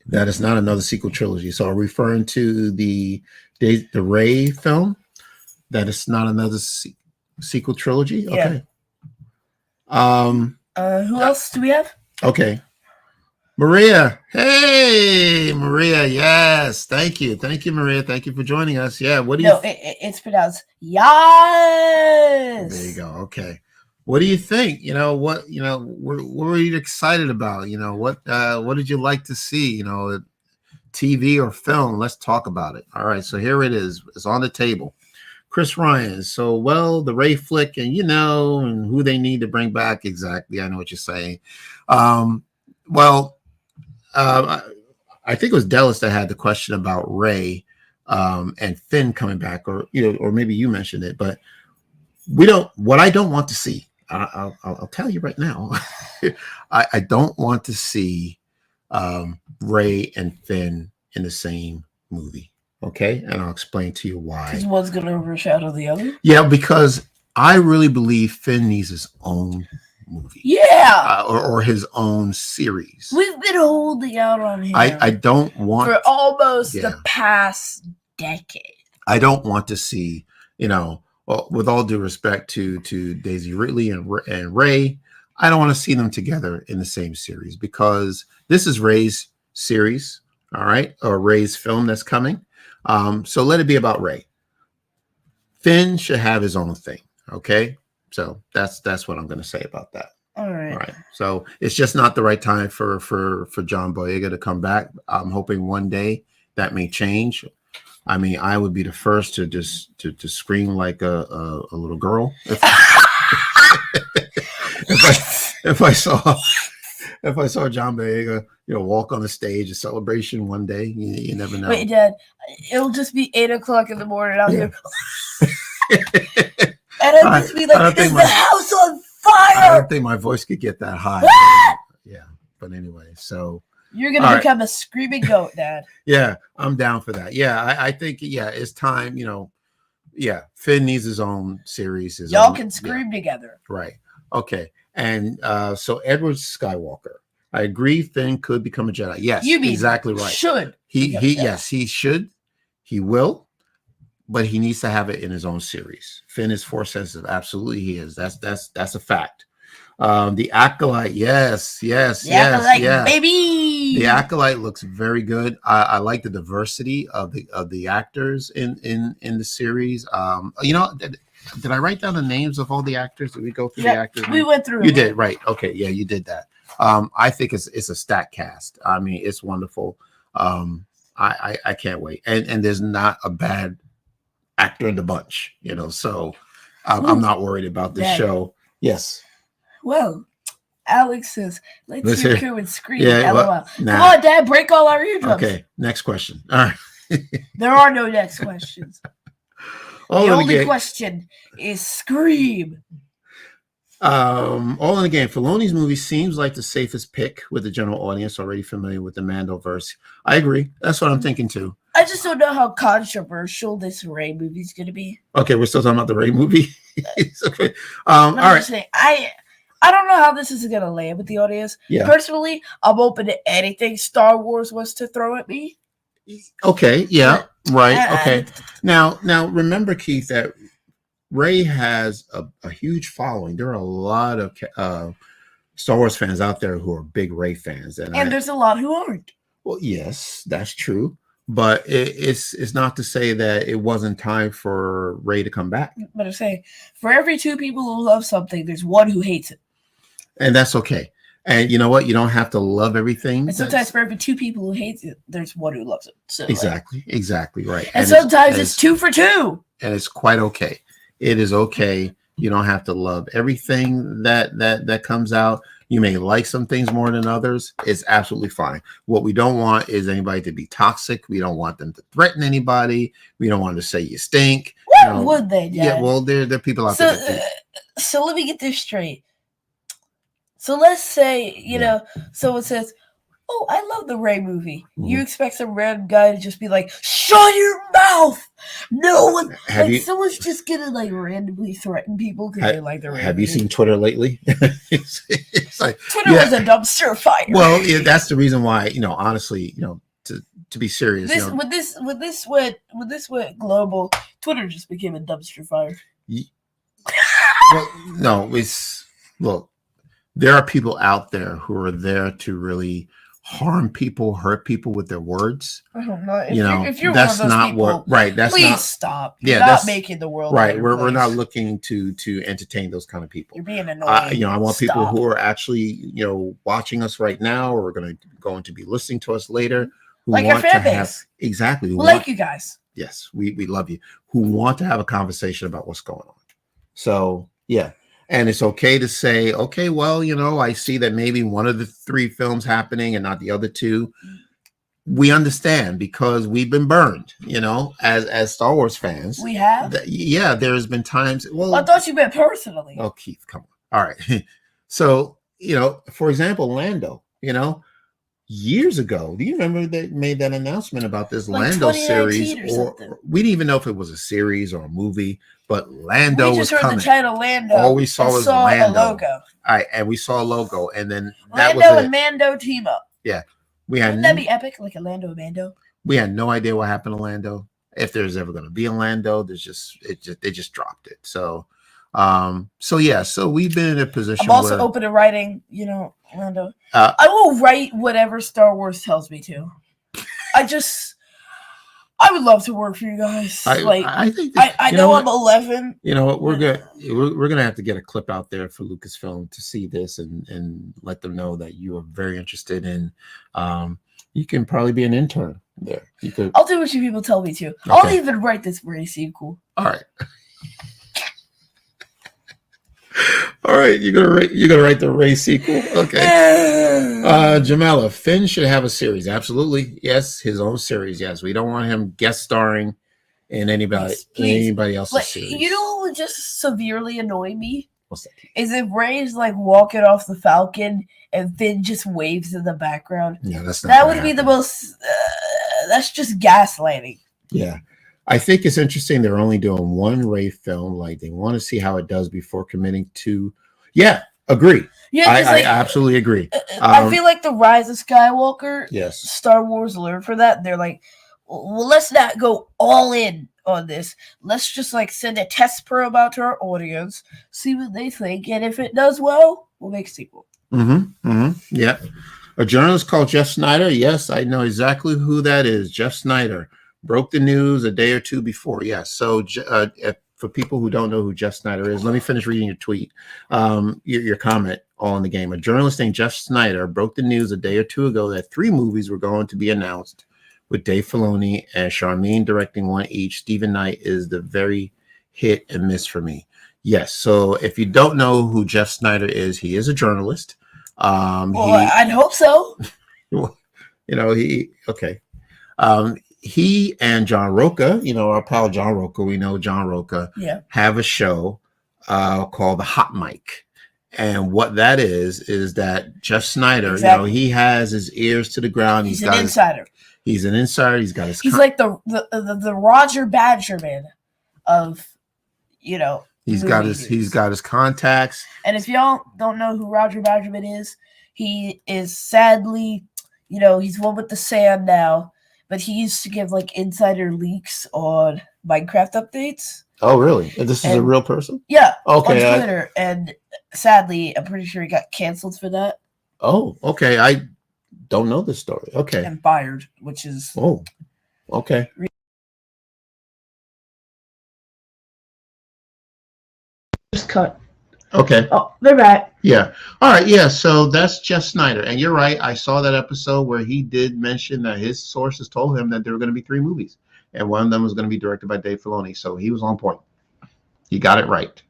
that it's not another sequel trilogy. So referring to the Rey film, that it's not another sequel trilogy. Okay. Who else do we have? Okay. Maria. Hey, Maria. Yes. Thank you. Thank you, Maria. Thank you for joining us. Yeah. What do you? No, it's pronounced yes. There you go. Okay. What do you think? What were you excited about? What did you like to see? TV or film? Let's talk about it. All right. So here it is. It's on the table. Chris Ryan. So, the Rey flick and who they need to bring back. Exactly. I know what you're saying. I think it was Dallas that had the question about Rey and Finn coming back, or maybe you mentioned it, but what I don't want to see. I'll tell you right now. I don't want to see Rey and Finn in the same movie. Okay, and I'll explain to you why. Because one's going to overshadow the other. Yeah, because I really believe Finn needs his own movie. Yeah, or his own series. We've been holding out on him. I don't want for almost the past decade. I don't want to see, well, with all due respect to Daisy Ridley and Rey, I don't want to see them together in the same series because this is Rey's series, all right, or Rey's film that's coming. So let it be about Rey. Finn should have his own thing, okay? So that's what I'm going to say about that. All right. All right. So it's just not the right time for John Boyega to come back. I'm hoping one day that may change. I mean, I would be the first to just to scream like a little girl if I saw John Boyega, walk on the stage, a celebration one day. You never know. Wait, Dad, it'll just be 8:00 in the morning out here. And I'd just be like, is the house on fire? I don't think my voice could get that high. Yeah. But anyway, so. You're going to become a screaming goat, Dad. Yeah, I'm down for that. Yeah, I think, it's time, Finn needs his own series. Y'all can scream together. Right. Okay. And so Edward Skywalker. I agree Finn could become a Jedi. Yes, you mean exactly right. Should. Yes, he should. He will. But he needs to have it in his own series. Finn is force sensitive. Absolutely, he is. That's a fact. The Acolyte, yes, baby. The Acolyte looks very good. I like the diversity of the actors in the series. Did I write down the names of all the actors? Did we go through the actors? We went through. You did, right? Okay, yeah, you did that. I think it's a stacked cast. I mean, it's wonderful. I can't wait. And there's not a bad actor in the bunch, so I'm not worried about this show. Yes. Well, Alex says, let's hear Crew and scream. Yeah, LOL. Come on, Dad, break all our eardrums. Okay, next question. All right. There are no next questions. The only question is scream. All in the game. Filoni's movie seems like the safest pick with the general audience already familiar with the Mandoverse. I agree. That's what I'm thinking too. I just don't know how controversial this Rey movie is going to be. Okay, we're still talking about the Rey movie. Okay. All right. Saying, I don't know how this is going to land with the audience. Yeah. Personally, I'm open to anything Star Wars wants to throw at me. Okay. Yeah. Right. Okay. Now, remember, Keith, that Rey has a huge following. There are a lot of Star Wars fans out there who are big Rey fans, and there's a lot who aren't. Well, yes, that's true, but it's not to say that it wasn't time for Rey to come back. But I'm saying, for every two people who love something, there's one who hates it, and that's okay. And you know what? You don't have to love everything. And sometimes for every two people who hate it, there's one who loves it. So exactly right. And sometimes it's 2 for 2, and it's quite okay. It is okay. You don't have to love everything that comes out. You may like some things more than others. It's absolutely fine. What we don't want is anybody to be toxic. We don't want them to threaten anybody. We don't want to say you stink. What would they, Dad? Yeah, well, there are people out there. So let me get this straight. So let's say, someone says, oh, I love the Rey movie. Mm-hmm. You expect some random guy to just be like, shut your mouth. No one, someone's just gonna randomly threaten people because they like the Rey movie. Have you seen Twitter lately? it's like Twitter was a dumpster fire. Well, that's the reason why, honestly, to be serious. When this went global, Twitter just became a dumpster fire. Well, no, look, there are people out there who are there to really harm people, hurt people with their words. If you're that's one of those not people, what. Right. That's please not. Stop. You're not making the world right. better We're not looking to entertain those kind of people. You're being annoying. I want people who are actually watching us right now, or going to be listening to us later, who like want our fan to have base. exactly. Like you guys. Yes, we love you. Who want to have a conversation about what's going on. So yeah. And it's okay to say, okay, well, I see that maybe one of the 3 films happening and not the other 2. We understand because we've been burned, as Star Wars fans. We have? There's been times. Well, I thought you meant personally. Oh, Keith, come on. All right. So, for example, Lando, years ago, do you remember they made that announcement about this Like Lando series? 2019 or something. We didn't even know if it was a series or a movie, but Lando We was just heard coming. the title Lando. All we saw was Lando. A logo. All right, and we saw a logo, and then that Lando was it. and Mando team up. Yeah. Wouldn't that be epic? Like a Lando and Mando? We had no idea what happened to Lando. If there's ever going to be a Lando, they just dropped it. So we've been in a position. I'm also open to writing, Lando. I will write whatever Star Wars tells me to. I would love to work for you guys. I think I know I'm 11. You know what? We're gonna have to get a clip out there for Lucasfilm to see this and let them know that you are very interested in. You can probably be an intern there. You could. I'll do what you people tell me to. Okay. I'll even write this Ray sequel. All right. All right, you're gonna write the Ray sequel. Okay. Jamela, Finn should have a series. Absolutely, yes, his own series. Yes, we don't want him guest starring in anybody else's series. You know what would just severely annoy me? What's that? Is if Ray's like walking off the Falcon and Finn just waves in the background. Yeah, that would be the most. That's just gaslighting. Yeah. I think it's interesting they're only doing one Ray film. Like they want to see how it does before committing to. Yeah, agree. Yeah, I absolutely agree. I feel like the Rise of Skywalker. Yes. Star Wars learned for that. They're like, well, let's not go all in on this. Let's just like send a test probe out to our audience, see what they think, and if it does well, we'll make a sequel. Yeah. A journalist called Jeff Snyder. Yes, I know exactly who that is. Jeff Snyder. Broke the news a day or two before. Yes. So for people who don't know who Jeff Snyder is, let me finish reading your tweet, your comment on the game. A journalist named Jeff Snyder broke the news a day or two ago that 3 movies were going to be announced with Dave Filoni and Charmaine directing one each. Stephen Knight is the very hit and miss for me. Yes. So if you don't know who Jeff Snyder is, he is a journalist. I'd hope so. He and John Roca, our pal John Roca, we know John Roca, have a show called The Hot Mic. And what that is that Jeff Snyder, he has his ears to the ground. He's an insider. He's an insider. He's got his. He's like the Roger Badgerman of, He's got his contacts. And if y'all don't know who Roger Badgerman is, he is sadly, he's one with the sand now. But he used to give like insider leaks on Minecraft updates. Oh, really? And this is a real person? Yeah. Okay. On Twitter. And sadly, I'm pretty sure he got canceled for that. Oh, okay. I don't know this story. Okay. And fired, which is. Oh, okay. Just cut. Okay. Oh, they're back. Yeah. All right. Yeah. So that's Jeff Snyder. And you're right. I saw that episode where he did mention that his sources told him that there were going to be 3 movies. And one of them was going to be directed by Dave Filoni. So he was on point. He got it right.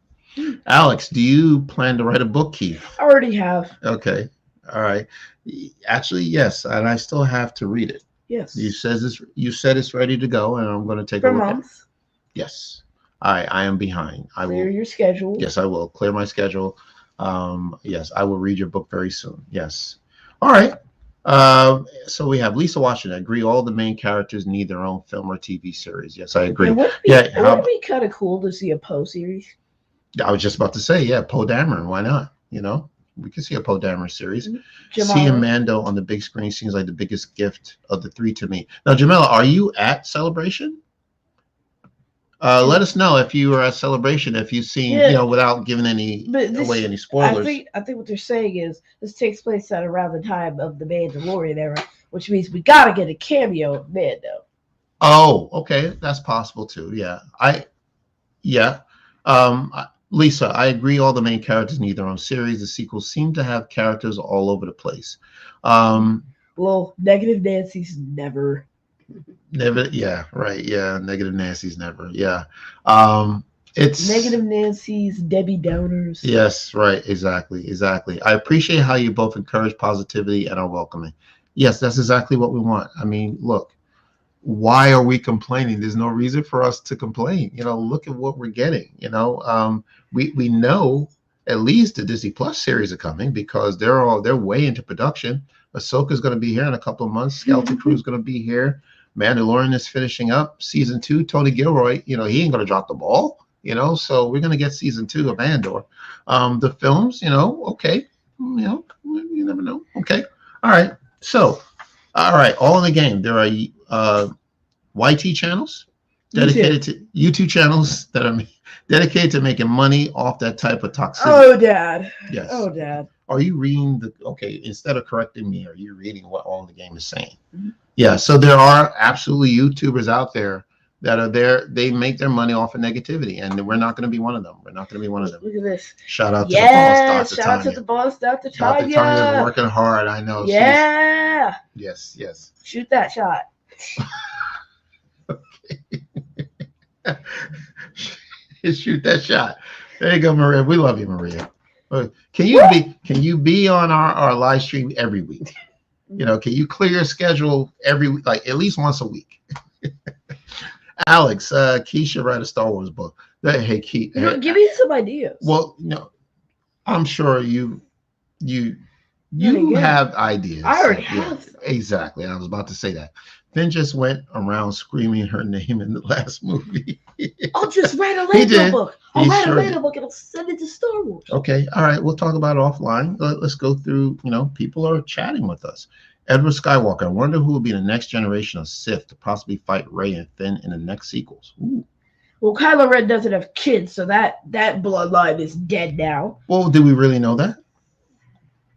Alex, do you plan to write a book, Keith? I already have. Okay. All right. Actually, yes. And I still have to read it. Yes. You said it's ready to go, and I'm going to take a look at it. Yes. I am behind. Clear your schedule. Yes, I will clear my schedule. Yes, I will read your book very soon. Yes. All right. So we have Lisa Washington. I agree. All the main characters need their own film or TV series. Yes, I agree. Would it be kind of cool to see a Poe series? I was just about to say, Poe Dameron. Why not? We can see a Poe Dameron series. Seeing Mando on the big screen seems like the biggest gift of the 3 to me. Now, Jamela, are you at Celebration? Let us know if you were at Celebration, if you've seen, without giving away any spoilers. I think what they're saying is this takes place at around the time of the Mandalorian era, which means we got to get a cameo of Mando. Oh, okay. That's possible too. Yeah. Lisa, I agree. All the main characters need their own series. The sequels seem to have characters all over the place. Well, Negative Nancy's never. Yeah, right. Yeah, Negative Nancy's never. Yeah. It's Negative Nancy's, Debbie Downers. Yes, right. Exactly. I appreciate how you both encourage positivity and are welcoming. Yes, that's exactly what we want. I mean, look, why are we complaining? There's no reason for us to complain. Look at what we're getting. We know, at least the Disney Plus series are coming because they're way into production. Ahsoka's going to be here in a couple of months. Skeleton Crew is going to be here. Mandalorian is finishing up season 2. Tony Gilroy, he ain't going to drop the ball, so we're going to get season 2 of Andor. The films, okay, you never know. Okay. All right. So, all right, all in the game. There are YT channels dedicated to YouTube channels that are dedicated to making money off that type of toxicity. Oh, Dad. Yes. Oh, Dad. Are you reading instead of correcting me, are you reading what All in the Game is saying? Mm-hmm. Yeah, so there are absolutely YouTubers out there that are there. They make their money off of negativity, and we're not going to be one of them. We're not going to be one of them. Look at this. Shout out to the boss, Dr. Shout Tanya. out to the boss, Dr. Dr. Tanya. Tanya is working hard, I know. Yeah. Yes. Shoot that shot. Shoot that shot. There you go, Maria. We love you, Maria. Can you be on our live stream every week? Can you clear your schedule every week, like at least once a week? Alex, Keisha write a Star Wars book. Hey, Keith, give me some ideas. Well, I'm sure you have ideas. I already have them. Exactly. I was about to say that. Finn just went around screaming her name in the last movie. I'll just write a Lego book. I'll write a Lego book and I'll send it to Star Wars. Okay. All right. We'll talk about it offline. Let's go through, people are chatting with us. Edward Skywalker. I wonder who will be the next generation of Sith to possibly fight Rey and Finn in the next sequels. Ooh. Well, Kylo Ren doesn't have kids, so that bloodline is dead now. Well, do we really know that?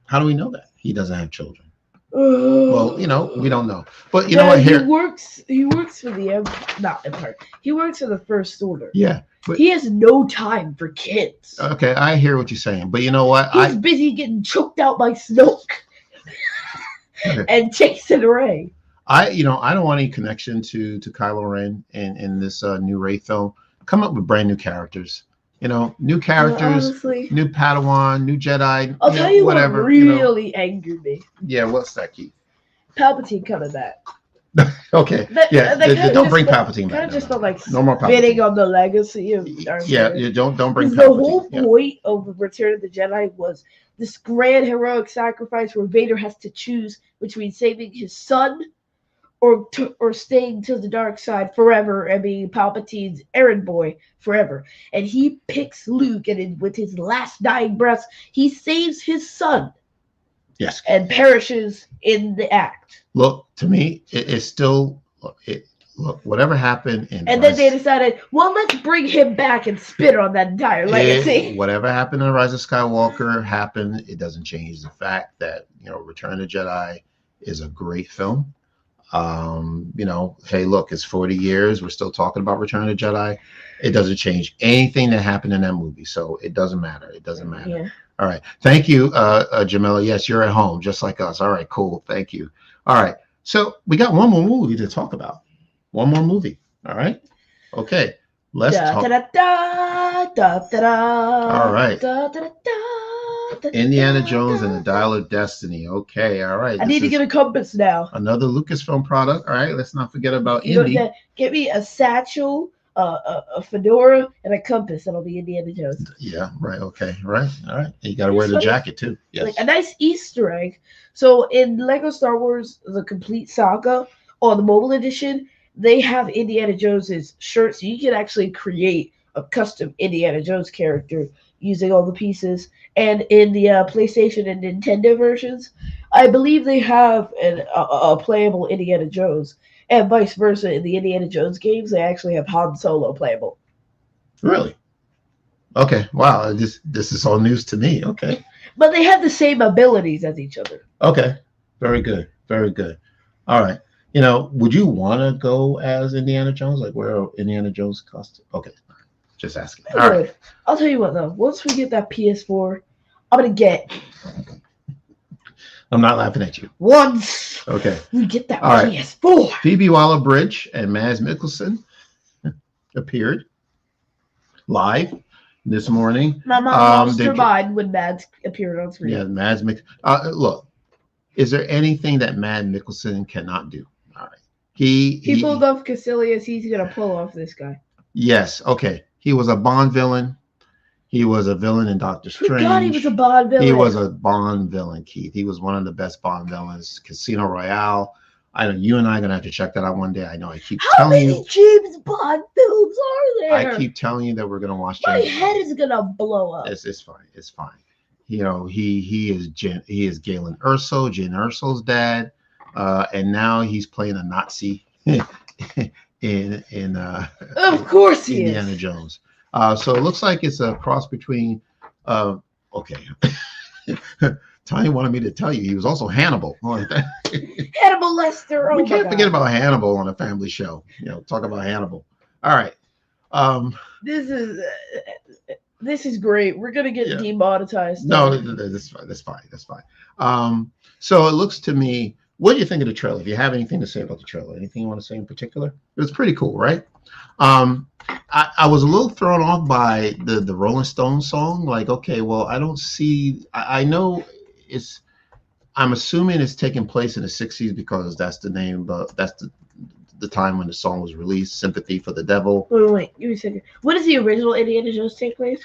How do we know that? He doesn't have children. Well, we don't know. But you know what? Here he works for the Empire. He works for the First Order. Yeah. But he has no time for kids. Okay, I hear what you're saying. But you know what? He's busy getting choked out by Snoke and chasing Rey. I don't want any connection to Kylo Ren in this new Rey film. Come up with brand new characters. New characters, honestly, new Padawan, new Jedi. I'll tell you whatever. What really angered me. Yeah, what's that, Keith? Palpatine coming back. Okay. Don't bring Palpatine back. Kind of just felt like no more spitting on the legacy of Darth Vader. Yeah, don't bring Palpatine. The whole point of Return of the Jedi was this grand heroic sacrifice where Vader has to choose between saving his son or staying to the dark side forever and being Palpatine's errand boy forever. And he picks Luke, and with his last dying breaths, he saves his son. Yes. And perishes in the act. Look, to me, it's still whatever happened and then they decided, well, let's bring him back and spit on that entire legacy. Whatever happened in Rise of Skywalker happened. It doesn't change the fact that Return of the Jedi is a great film. Hey, look, it's 40 years. We're still talking about Return of the Jedi. It doesn't change anything that happened in that movie. So it doesn't matter. Yeah. All right. Thank you, Jamila. Yes, you're at home just like us. All right, cool. Thank you. All right. So we got one more movie to talk about. One more movie. All right. Okay. Let's talk. All right. Indiana Jones and the Dial of Destiny. Okay, all right. I need to get a compass now. Another Lucasfilm product. All right, let's not forget about Indy. Get me a satchel, a fedora, and a compass. That'll be Indiana Jones. Yeah, right. Okay, right. All right. You got to wear the jacket too. Yes. Like a nice Easter egg. So in Lego Star Wars: The Complete Saga on the mobile edition, they have Indiana Jones's shirt, so you can actually create a custom Indiana Jones character using all the pieces. And in the PlayStation and Nintendo versions, I believe they have a playable Indiana Jones, and vice versa. In the Indiana Jones games, they actually have Han Solo playable. Really? Okay. Wow. This is all news to me. Okay. But they have the same abilities as each other. Okay. Very good. Very good. All right. Would you want to go as Indiana Jones? Like wear Indiana Jones costume? Okay. Just asking. All right. I'll tell you what, though. Once we get that PS4, I'm going to get. I'm not laughing at you. Once. Okay. We get that PS4. Right. Phoebe Waller-Bridge and Mads Mikkelsen appeared live this morning. My mom lost her mind when Mads appeared on screen. Yeah, Mads Mikkelsen. Look, is there anything that Mads Mikkelsen cannot do? All right. He pulled off Caecilius. He's going to pull off this guy. Yes. Okay. He was a Bond villain. He was a villain in Doctor Strange. God, he was a Bond villain. He was a Bond villain, Keith. He was one of the best Bond villains. Casino Royale. I know you and I are gonna have to check that out one day. I know I keep telling you. How many James Bond films are there? I keep telling you that we're gonna watch. My head is gonna blow up. It's fine. It's fine. You know, he is Galen Erso, Jyn Erso's dad, and now he's playing a Nazi in of course he Indiana is. Jones. So it looks like it's a cross between. Okay. Tony wanted me to tell you he was also Hannibal. Hannibal Lester. We can't forget about Hannibal on a family show. You know, talk about Hannibal. All right. This is great. We're gonna get demonetized. No, that's fine. So it looks to me. What do you think of the trailer? If you have anything to say about the trailer, anything you want to say in particular? It was pretty cool, right? I was a little thrown off by the Rolling Stones song. Like, okay, well, I don't see. I know it's. I'm assuming it's taking place in the '60s because that's the name, but that's the time when the song was released. Sympathy for the Devil. Wait, give me a second. What does the original Indiana Jones take place?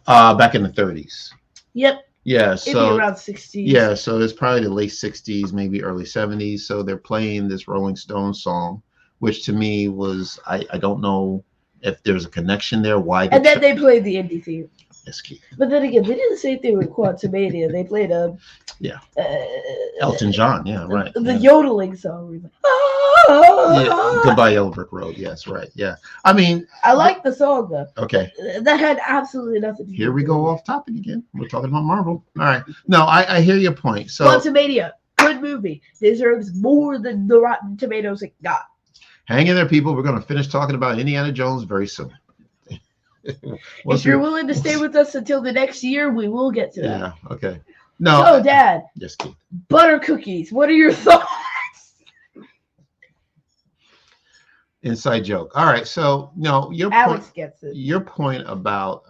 Back in the '30s. Yep. Yeah, so around 60s. Yeah, so it's probably the late '60s, maybe early '70s. So they're playing this Rolling Stones song, which to me was I don't know if there's a connection there. Why? And then they played the indie theme. Yes, Keith. But then again, they did the same thing with Quantumania. They played Elton John. Yeah, right. The yodeling song. Yeah, Goodbye Yellow Brick Road. Yes, right. Yeah. I mean, I like the song though. Okay. That had absolutely nothing to do. Here we go off topic again. We're talking about Marvel. All right. No, I hear your point. So Quantumania, good movie, deserves more than the Rotten Tomatoes it got. Hang in there, people. We're going to finish talking about Indiana Jones very soon. If you're willing to stay with us until the next year, we will get to that. Yeah. Okay. No. So, Dad. Yes, Keith. Butter cookies. What are your thoughts? Inside joke. All right. So, no, Alex gets it. Your point about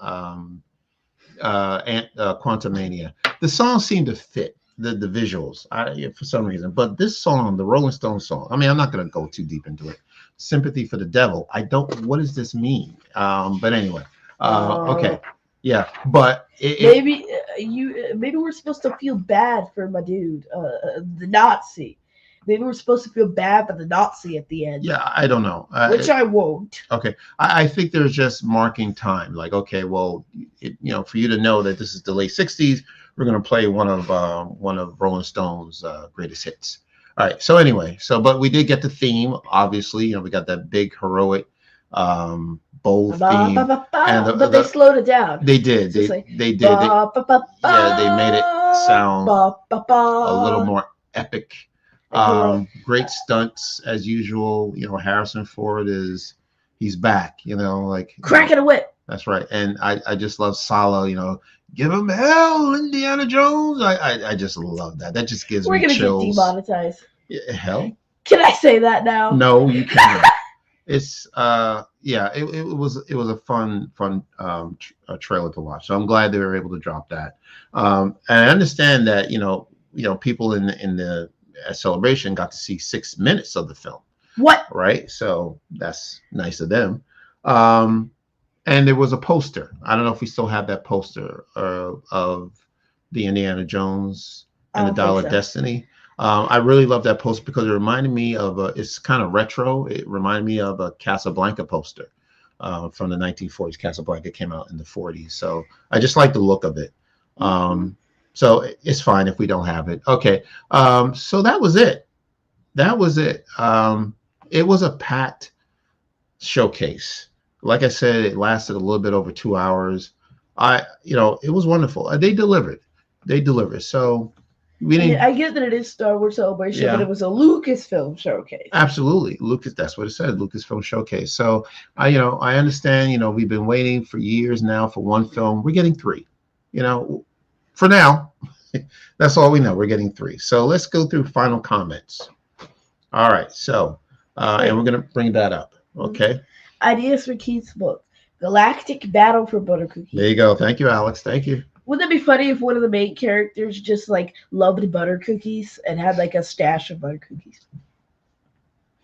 Quantumania. The song seemed to fit the visuals for some reason, but this song, the Rolling Stones song. I mean, I'm not going to go too deep into it. Sympathy for the Devil. What does this mean? But anyway. Okay. Yeah, but maybe we're supposed to feel bad for my dude, the Nazi. Maybe we're supposed to feel bad for the Nazi at the end. Yeah, I don't know. Which I won't. Okay, I think there's just marking time. Like, okay, well, for you to know that this is the late '60s, we're gonna play one of Rolling Stone's greatest hits. All right. So anyway, but we did get the theme. Obviously, we got that big heroic, bold theme, but they slowed it down. They did. They did. Yeah, they made it sound a little more epic. Great stunts as usual. Harrison Ford he's back. Like cracking a whip. That's right. And I just love Salo. Give him hell, Indiana Jones. I just love that. That just gives me chills. We're gonna get demonetized. Hell. Can I say that now? No, you can't. It's it was a fun trailer to watch. So I'm glad they were able to drop that. And I understand that people in the celebration got to see 6 minutes of the film. What? Right. So that's nice of them. And there was a poster. I don't know if we still have that poster of the Indiana Jones and the Dial of Destiny. I really love that poster because it reminded me of it's kind of retro. It reminded me of a Casablanca poster from the 1940s. Casablanca came out in the 40s. So I just like the look of it. So it's fine if we don't have it. Okay. So that was it. It was a packed showcase. Like I said, it lasted a little bit over 2 hours. It was wonderful. They delivered. So we didn't. I get that it is Star Wars Celebration, but it was a Lucasfilm showcase. Absolutely, Lucas. That's what it said. Lucasfilm showcase. So I understand. We've been waiting for years now for one film. We're getting 3. For now, that's all we know. We're getting 3. So let's go through final comments. All right. So and we're gonna bring that up. Okay. Ideas for Keith's book, Galactic Battle for Butter Cookies. There you go. Thank you, Alex. Thank you. Wouldn't it be funny if one of the main characters just loved butter cookies and had a stash of butter cookies?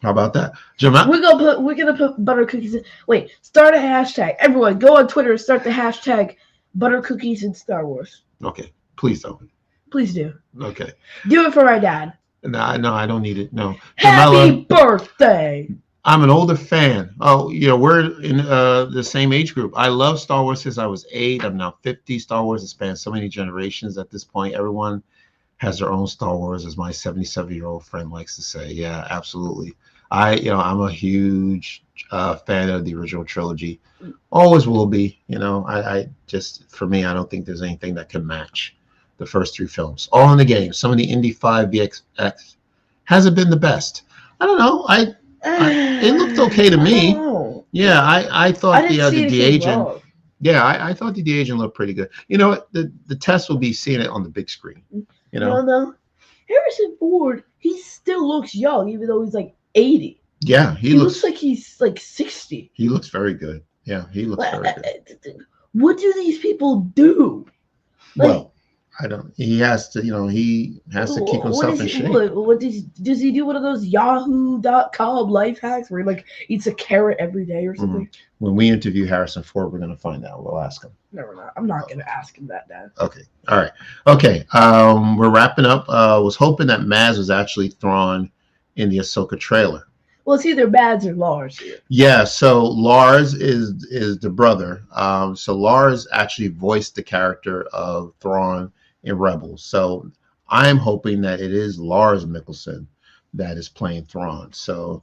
How about that, Jamal? We're gonna put butter cookies in. Wait, start a hashtag. Everyone, go on Twitter and start the hashtag butter cookies in Star Wars. Okay, please don't. Please do. Okay. Do it for my dad. No, I don't need it. No. Happy birthday! I'm an older fan. Oh, we're in the same age group. I love Star Wars since I was 8. I'm now 50. Star Wars has spanned so many generations at this point. Everyone has their own Star Wars, as my 77-year-old friend likes to say. Yeah, absolutely. I'm a huge fan of the original trilogy. Always will be. I just, for me, I don't think there's anything that can match the first 3 films. All in the game. Some of the Indy 5 VXX hasn't been the best. I don't know. It looked okay to me. Yeah, I thought the de-aging. Yeah, I thought the de-aging looked pretty good. The test will be seeing it on the big screen. No. Harrison Ford, he still looks young, even though he's like 80. Yeah, he looks like he's like 60. He looks very good. Yeah, he looks very good. What do these people do? Well, I don't. He has to. He has to keep himself in shape. What does he do? One of those Yahoo.com life hacks where he like eats a carrot every day or something? When we interview Harrison Ford, we're going to find out. We'll ask him. No, we're not. I'm not going to ask him that, Dad. Okay. All right. Okay. We're wrapping up. Was hoping that Maz was actually Thrawn in the Ahsoka trailer. Well, it's either Mads or Lars here. Yeah. So Lars is the brother. So Lars actually voiced the character of Thrawn in Rebels. So I'm hoping that it is Lars Mikkelsen that is playing Thrawn. So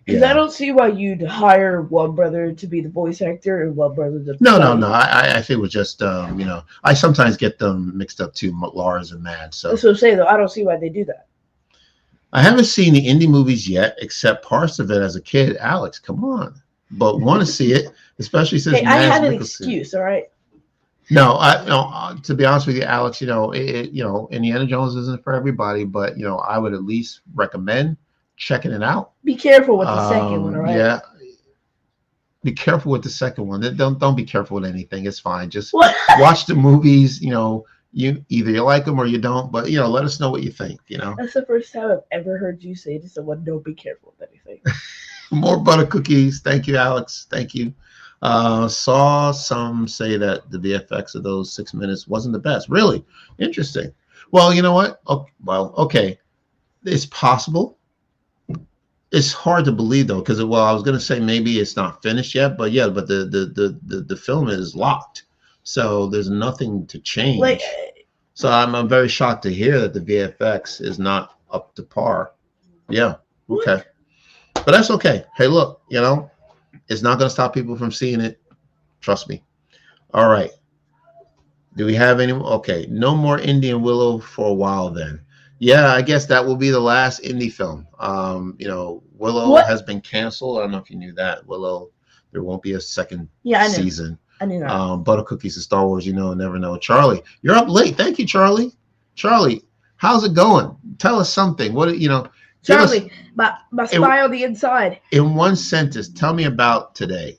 because I don't see why you'd hire one brother to be the voice actor and one brother to No. I think it was just I sometimes get them mixed up too, Lars and Mads. So that's what I'm saying though. I don't see why they do that. I haven't seen the indie movies yet, except parts of it as a kid. Alex, come on, but want to see it, especially since I had an excuse. All right. No, to be honest with you, Alex, Indiana Jones isn't for everybody, but I would at least recommend checking it out. Be careful with the second one, all right? Yeah. Be careful with the second one. Don't be careful with anything. It's fine. Just watch the movies. You either you like them or you don't, but let us know what you think. That's the first time I've ever heard you say to someone, "Don't be careful with anything." More butter cookies. Thank you, Alex. Thank you. Saw some say that the VFX of those 6 minutes wasn't the best. Really interesting. Well, you know what? Okay, it's possible. It's hard to believe though, because I was going to say maybe it's not finished yet, but the film is locked, so there's nothing to change. So I'm very shocked to hear that the VFX is not up to par. Yeah. Okay. But that's okay. Hey, look, it's not going to stop people from seeing it. Trust me. All right. Do we have any? Okay. No more Indian Willow for a while then. Yeah, I guess that will be the last indie film. Willow has been canceled. I don't know if you knew that. Willow, there won't be a second season. I knew that. Butter cookies and Star Wars, never know. Charlie, you're up late. Thank you, Charlie. Charlie, how's it going? Tell us something. Charlie, my spy on the inside. In one sentence, tell me about today.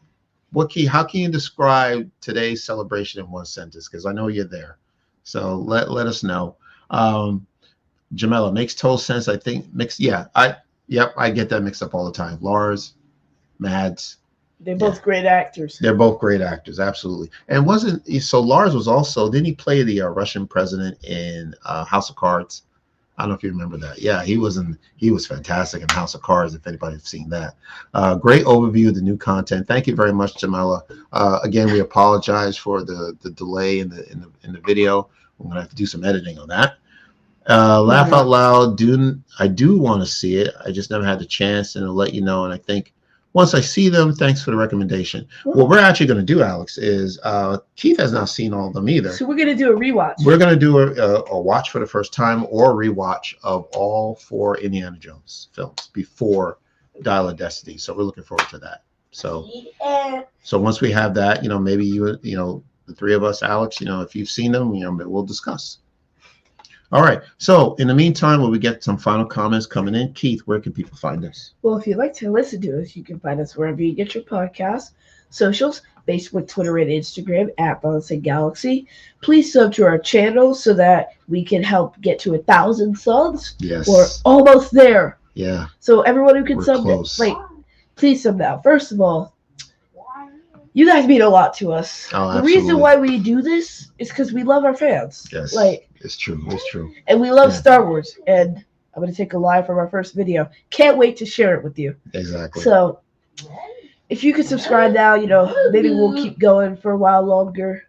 How can you describe today's celebration in one sentence? Because I know you're there. So let us know. Jamela, makes total sense. I think I get that mixed up all the time. Lars, Mads. They're both great actors. They're both great actors, absolutely. And Lars was also, didn't he play the Russian president in House of Cards? I don't know if you remember that. Yeah, he was fantastic in House of Cards, if anybody's seen that. Great overview of the new content. Thank you very much, Jamela. Again, we apologize for the delay in the video. We're gonna have to do some editing on that. Laugh out loud. I do want to see it. I just never had the chance, and I'll let you know. And I think once I see them, thanks for the recommendation. What we're actually going to do, Alex, is Keith has not seen all of them either. So we're going to do a rewatch. We're going to do a watch for the first time or a rewatch of all 4 Indiana Jones films before Dial of Destiny. So we're looking forward to that. So once we have that, maybe the 3 of us, Alex, if you've seen them, we'll discuss. All right. So in the meantime, while we get some final comments coming in, Keith, where can people find us? Well, if you'd like to listen to us, you can find us wherever you get your podcasts, socials, Facebook, Twitter, and Instagram at Father.Son.Galaxy. Please sub to our channel so that we can help get to 1,000 subs. Yes. We're almost there. Yeah. So everyone who can We're sub, close. like, please sub now. First of all, you guys mean a lot to us. Oh, the reason absolutely. why we do this is because we love our fans. Yes. Like, it's true. It's true. and we love Yeah. Star Wars. And I'm going to take a live from our first video. Can't wait to share it with you. Exactly. So, if you could subscribe now, you know, maybe we'll keep going for a while longer.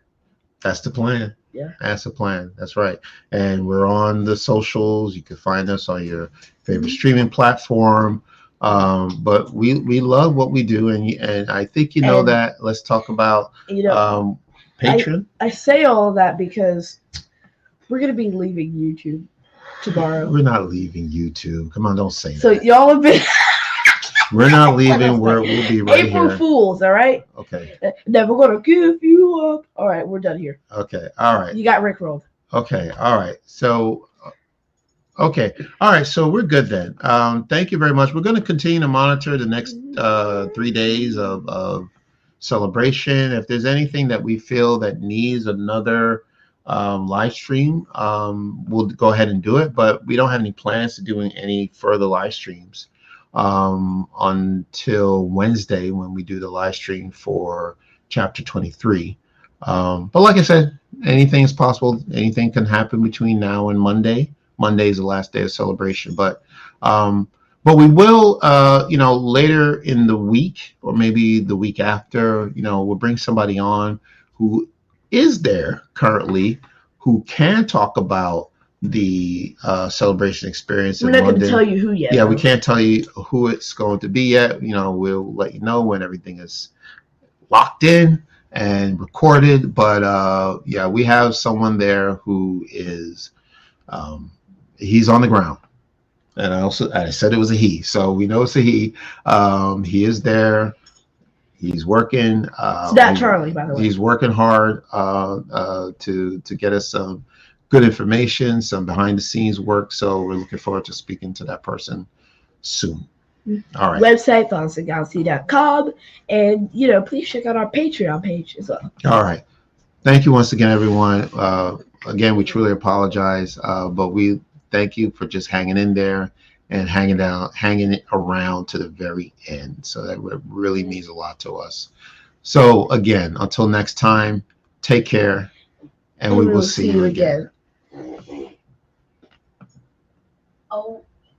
That's the plan. Yeah. That's the plan. That's right. And we're on the socials. You can find us on your favorite streaming platform. But we love what we do, and I think you know And, that. Let's talk about Patreon. I say all of that because we're going to be leaving YouTube tomorrow. We're not leaving YouTube. Come on, don't say So that. y'all have been We're not leaving. We'll be right April here. Fools, all right? Okay. Never gonna give you up. All right, we're done here. Okay. All right. You got rickrolled. Okay. All right. So, okay. All right. So we're good then. Thank you very much. We're going to continue to monitor the next 3 days of celebration. If there's anything that we feel that needs another live stream, we'll go ahead and do it. But we don't have any plans to doing any further live streams until Wednesday when we do the live stream for chapter 23. But like I said, anything is possible. Anything can happen between now and Monday. Monday is the last day of celebration, but we will, later in the week or maybe the week after, we'll bring somebody on who is there currently, who can talk about the celebration experience in We're not going to London. tell you who yet. Yeah, though. we can't tell you who it's going to be yet. We'll let you know when everything is locked in and recorded. But we have someone there who is he's on the ground. And I said it was a he, so we know it's a he. He is there. He's working. It's not Charlie, by the way. He's working hard to get us some good information, some behind the scenes work. So we're looking forward to speaking to that person soon. All right. Website, Father.Son.Galaxy.com. And, please check out our Patreon page as well. All right. Thank you once again, everyone. Again, we truly apologize, but we thank you for just hanging in there and hanging around to the very end. So that really means a lot to us. So again, until next time, take care, and we will see you again. Oh.